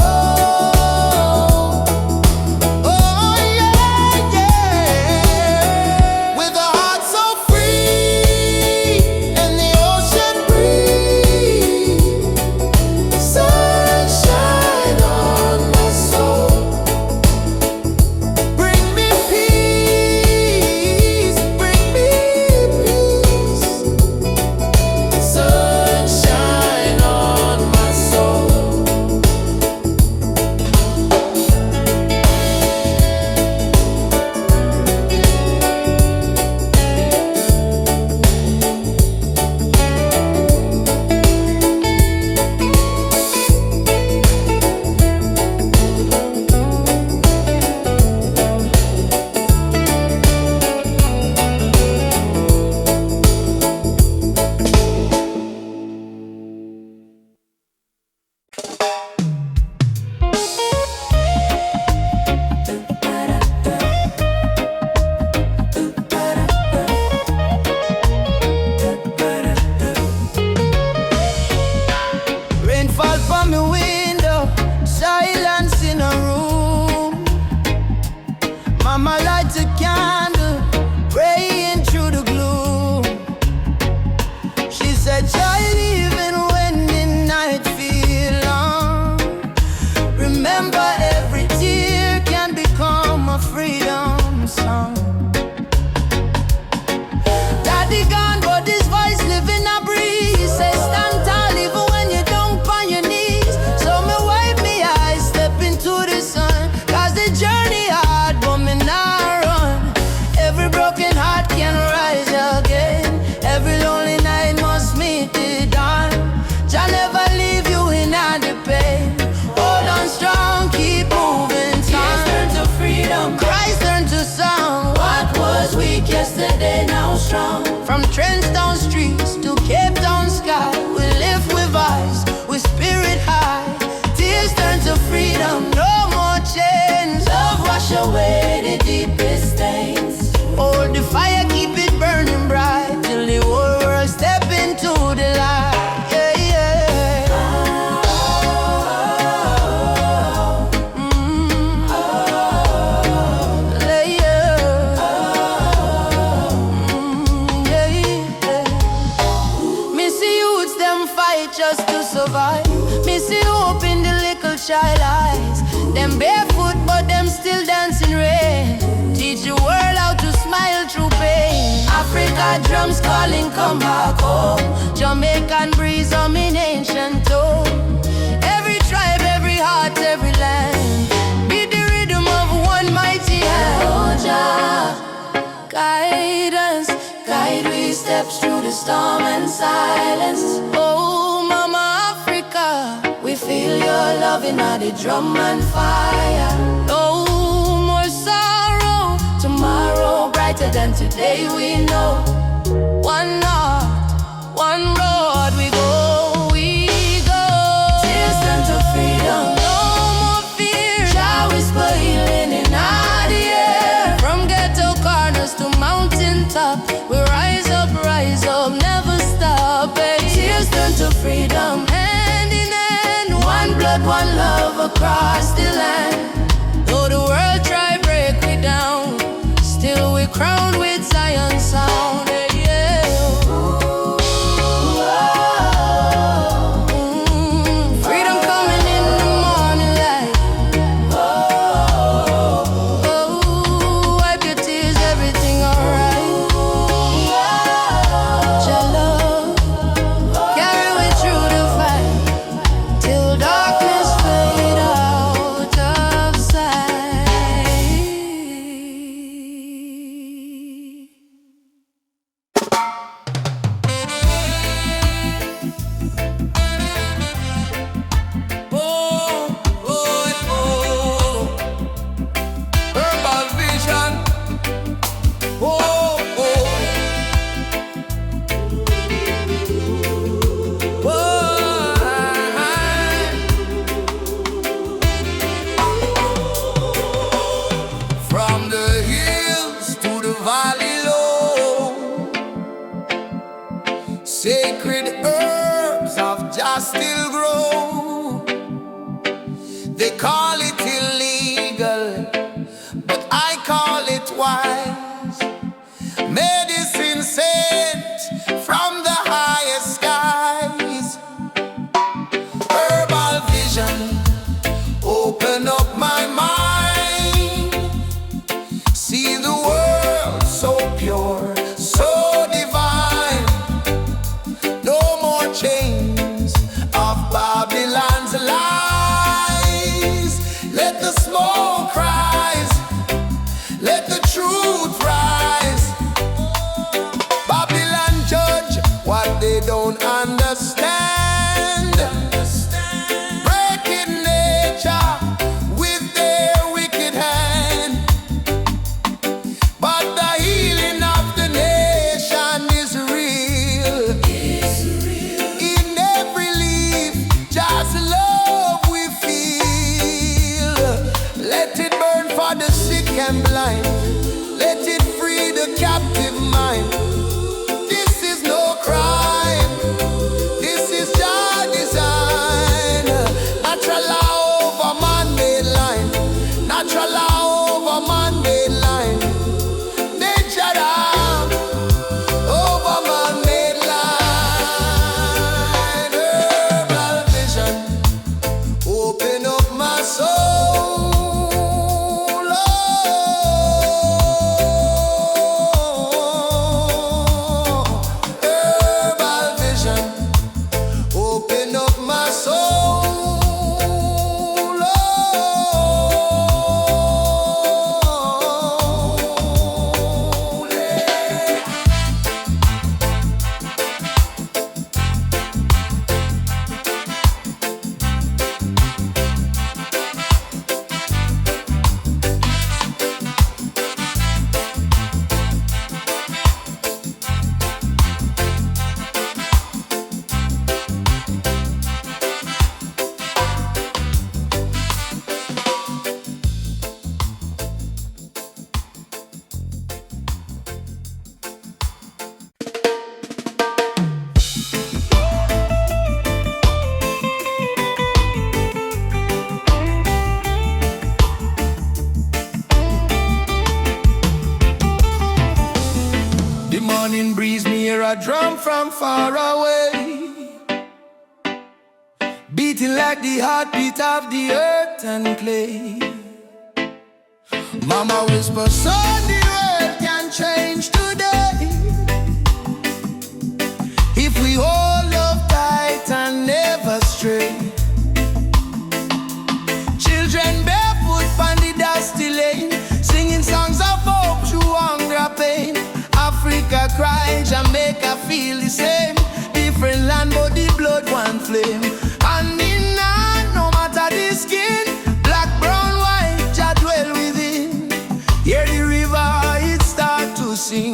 S4: Oh yeah, yeah. With a heart so free and the ocean breeze, sunshine on my soul. Bring me peace, bring me peace. Sunshine on my soul.
S1: Rain fall from the window, silence in a room. Mama lights a candle, praying through the gloom. She said, child, even when the night feel long, remember every tear can become a freedom song. Daddy gone, but his voice live in a breeze. Say stand tall even when you don't on your knees. So me wipe me eyes, step into the sun. Cause the journey hard, but me not run. Every broken heart can rise again. Every lonely night must meet the dawn. Jah never leave you in the pain. Hold on strong, keep moving. Tears turn to freedom, cries turn to song. What was weak yesterday now strong. From Trenchtown streets to Cape Town sky, we live with eyes, with spirit high. Tears turn to freedom, no more chains. Love wash away the deepest stains. Hold the fire, keep it burning bright till the whole world step into the light. Yeah, yeah. Missy youths them fight just to survive. Missy hope in the little child eyes. Them barefoot but them still dancing rain. Teach the world how to smile through pain. Africa drums calling, come back home. Jamaican breeze on in ancient tone. Every tribe, every heart, every land. Beat the rhythm of one mighty hand. Oh Jah, guide us, guide we steps through the storm and silence. Oh Mama Africa, we feel your love in the drum and fire. No more sorrow, tomorrow brighter than today we know. One heart, one road we go, we go. Tears turn to freedom, no more fear. Jah whisper healing in the air. From ghetto corners to mountain top, we rise up, never stop. Eh. Tears turn to freedom, hand in hand. One blood, one love across the land. Though the world try break me down, still we crowned with Zion sound. Eh, yeah. Freedom coming in the morning light. Wipe your tears, everything alright. Your love carry me through the fight till darkness fade out. sacred herbs of Jah still grow. They call it illegal, but I call it wise. Medicine sent from the highest skies. Herbal vision, open up my mind. See the world so pure, so divine. No more chains of Babylon's lies. Let the smoke rise, let the truth rise. Babylon judge what they don't understand. Breaking nature with their wicked hand. But the healing of the nation is real. In every leaf, just love we feel. Let it burn for the sick and blind. Let it free the captive mind. This is no crime. This is Jah design. Natural law over man-made line. Natural law over man-made line. Nature law over man-made line. Herbal vision, open up my soul. Herbal vision, open up my soul. The morning breeze, me hear a drum from far away, beating like the heartbeat of the earth and clay. Mama whisper, son, the world can change today if we hold up tight and never stray. Children barefoot on the dusty lane, singing songs of hope through hunger pain. Africa cry, Jamaica feel the same. Different land but the blood one flame. And in hand, no matter the skin, black, brown, white, Jah dwell within. Hear the river, it start to sing.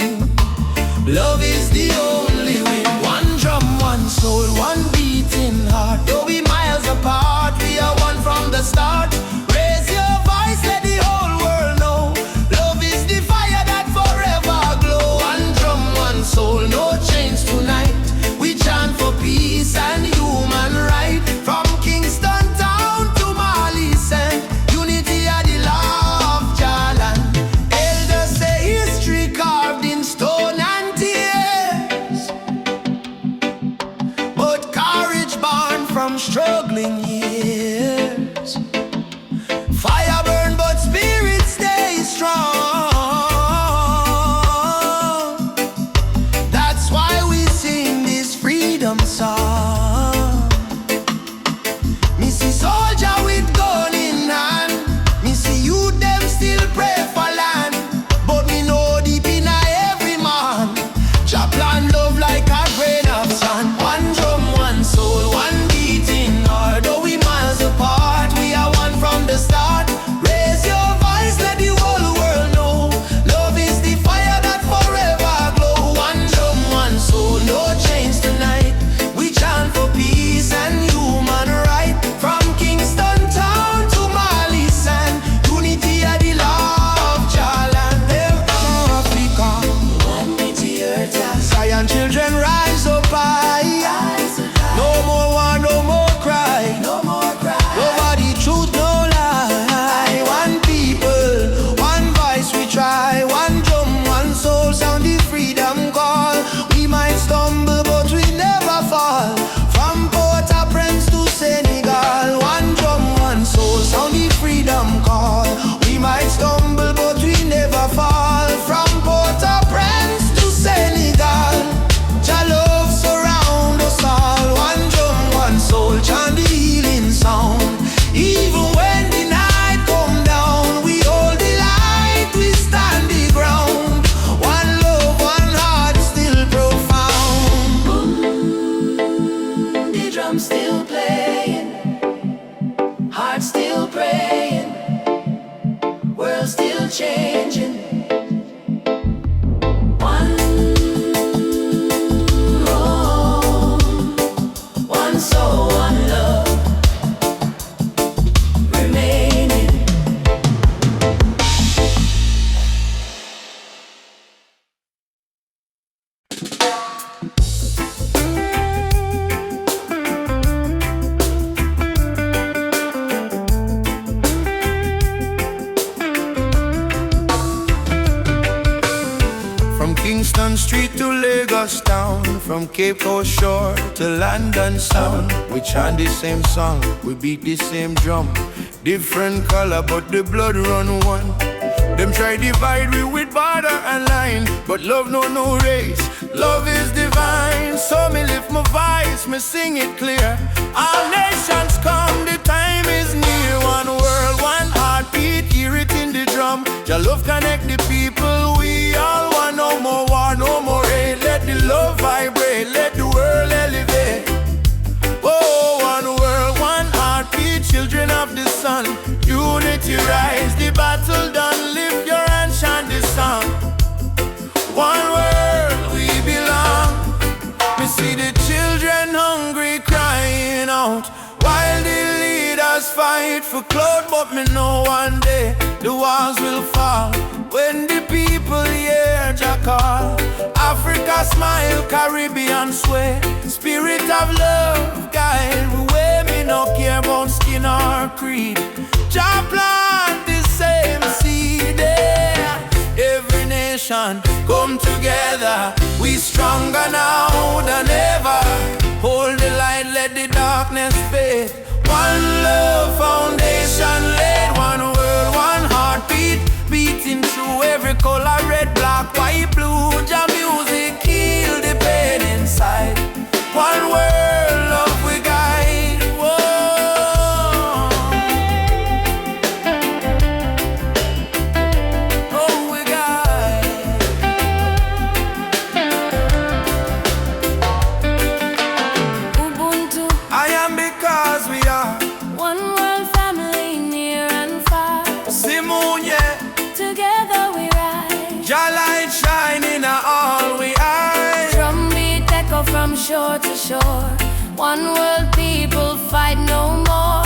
S1: Love is the only way. One drum, one soul, one beating heart. Though we miles apart, we are one from the start. Raise your voice, let the whole world know. Love is the fire that forever glow. One drum, one soul, no chains tonight. We chant for peace and human right. From Kingston town to Mali sent, unity are the law of Jah land. Elders say history carved in stone and tears, but courage born from struggling years. Fire burn but spirit stay strong. That's why we sing this freedom song. Me see soldier with gun in hand. Me see youth them still pray for land. But me know deep in every man, Jah plan love like a grain of sand. One drum, one soul, one beating heart. Though we miles apart,
S3: rhythm still playing, heart still praying, world still changing. One home, one soul, one love remaining.
S1: From Kingston Street to Lagos town, from Cape Coast shore to London sound, we chant the same song, we beat the same drum. Different color but the blood run one. Them try divide we with border and line, but love no race, love is divine. So me lift my voice, me sing it clear. All nations come, the time is near. One world, one heartbeat, hear it in the drum. Your love connect the people, we all want. No more war, no more hate. Let the love vibrate, let the world elevate. Oh, one world, one heartbeat, children of the sun. Unity rise, the battle done. Lift your hand, chant this song. One world, we belong. We see the children hungry crying out, while the leaders fight for clout. But me know one day the walls will fall when the people hear Jah call. Africa smile, Caribbean sway, spirit of love guide we way. Me no care about skin or creed. Jah plant the same seed there. Every nation come together, we stronger now than ever. Hold the light, let the darkness fade. One love foundation laid. One world, one heartbeat, beating through every color, red, black, white, blue. Jah music heal the pain inside. One world, love we guide. Whoa. Oh, we guide.
S3: Ubuntu,
S1: I am because we are
S3: one world family near and far.
S1: Simunye.
S3: Together we rise.
S1: Jah light shining on all we eyes.
S3: Drumbeat echo from shore to shore. One world people fight no more.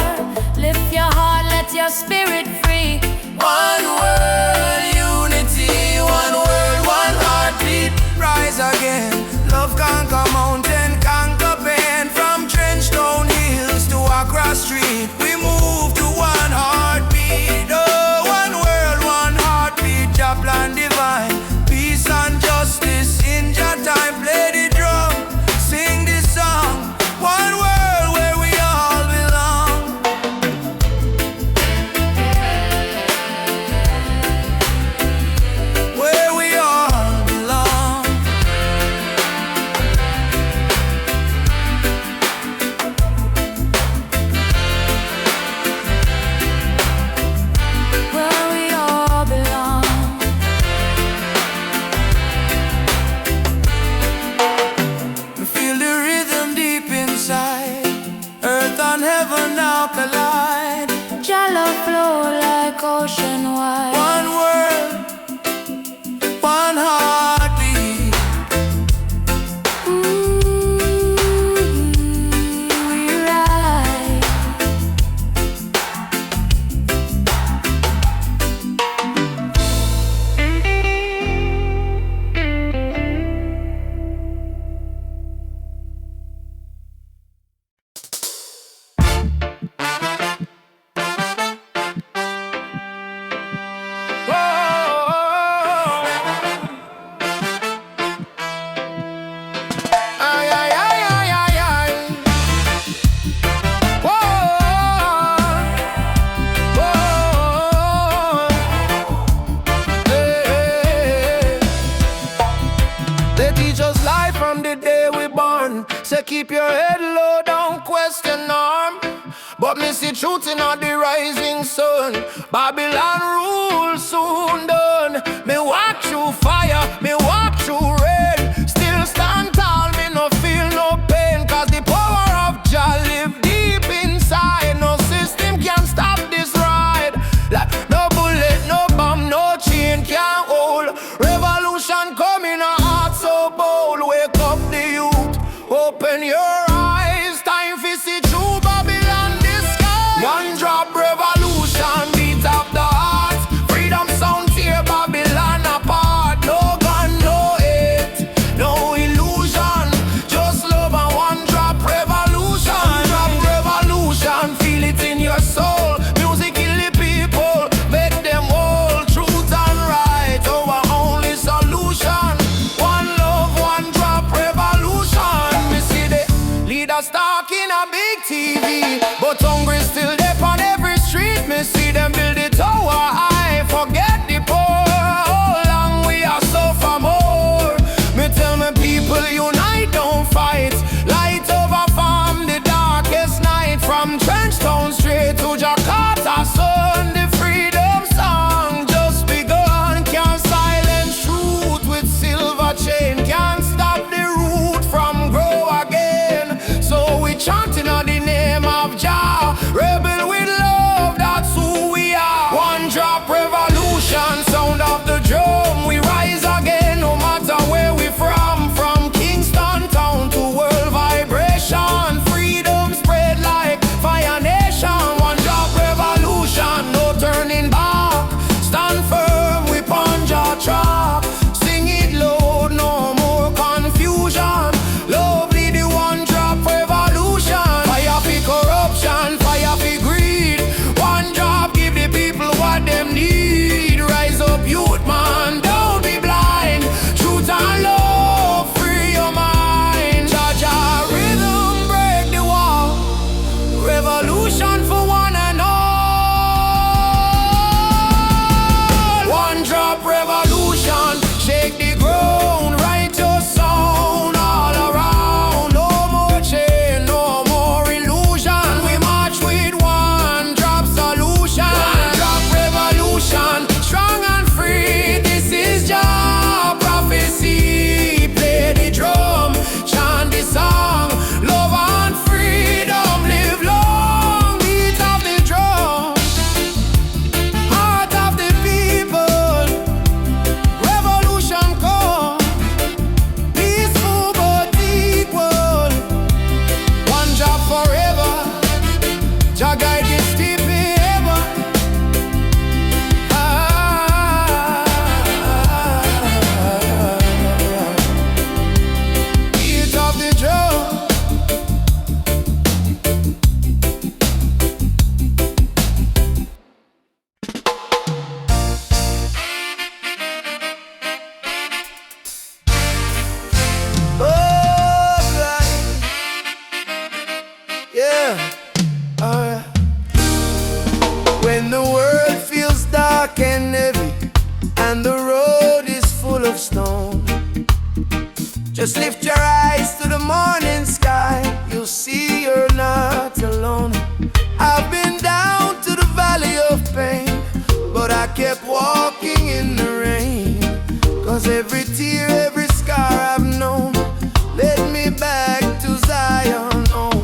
S3: Lift your heart, let your spirit free.
S1: One world unity, one world, one heartbeat. Rise again, love conquer mountain, conquer pain. From Trenchtown hills to Accra Street, we move to one heartbeat. Oh, one world, one heartbeat. Jah plan divine, peace and justice in Jah time. Play the drum, sing this song. One world where we all belong. Where we all belong.
S3: Where we all belong.
S1: Feel the rhythm deep inside. Earth and heaven now collide.
S3: Jah love flow like ocean wide.
S1: One world, one heartbeat.
S3: We ride.
S1: Ay, ay, ay, ay, ay, ay. Whoa. Whoa. Hey. They teach us life from the day we born. Say keep your head low, don't question norm. But me see truth in all the rising sun. Babylon rule soon done. Me walk through fire, me walk through rain. Still stand tall, me no feel no pain. Cause the power of Jah talking a big TV, but hungry still there on every street. Me see them build the tower high, forget the poor. How long we are so for more? Me tell me people unite, don't fight. Light over from the darkest night, from Trenchtown straight to Jakarta sun. The freedom song just begun. Can't silence truth with silver chain. Can't stop the root from grow again. So we chanting on the name of Jah. Rebel with love, that's who we are. One drop revolution, sound of the drum. We rise again, no matter where we from. From Kingston town to world vibration. Freedom spread like fire nation. One drop revolution, no turning back. Stand firm, we punch our track. Sing it loud, no more confusion. Lovely the one drop revolution. Fire for corruption, fire for greed. One drop give the people what them need. Rise up youth man, don't be blind. Truth and love, free your mind. Jah rhythm break the wall. Revolution for one and all. One drop revolution, shake the ground, write your sound all around. No more chain, no more illusion. We march with one drop solution. One drop revolution, strong and free. This is Jah prophecy. Play the drum, chant the song. Love and freedom, live long. Beat of the drum, heart of the people. Revolution come, peaceful but equal. One job forever, Jah guide this deep ever. Beat of the drum. Yeah, alright. When the world feels dark and heavy, and the road is full of stone, just lift your eyes to the morning sky. You'll see you're not alone. I've been down to the valley of pain, but I kept walking in the rain. 'Cause every tear, every scar I've known led me back to Zion home.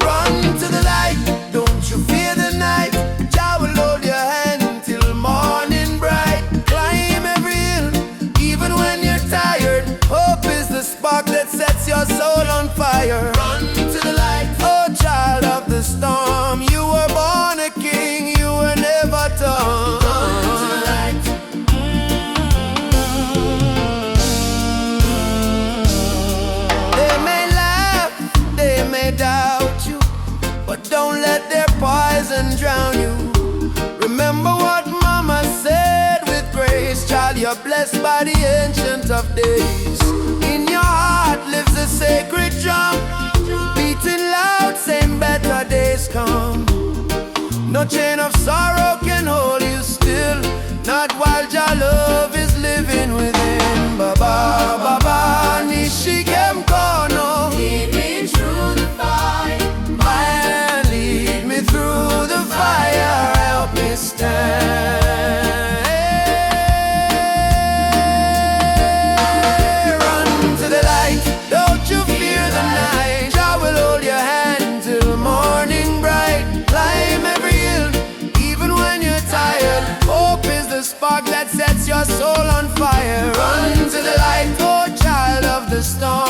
S1: Run to the light, don't you fear the night. Jah will hold your hand till morning bright. Climb every hill, even when you're tired. Hope is the spark that sets your soul on fire. Run to the light, oh child of the storm. You were born a king, you were never done. Run to the light. They may laugh, they may doubt you, but don't let their poison drown you. Remember what mama said with grace. Child, you're blessed by the ancient of days. In your heart lives a sacred drum, beating loud, saying better days come. No chain of sorrow can hold you still, not while your love is living within. Baba, Baba, Nishikem Kono. Lead me through the fight. Man, lead me through the fire. Help me stand. Run to the light, don't you fear the night. Jah will hold your hand till morning bright. Climb every hill, even when you're tired. Hope is the spark that sets your soul on fire. Run to the light, oh child of the storm.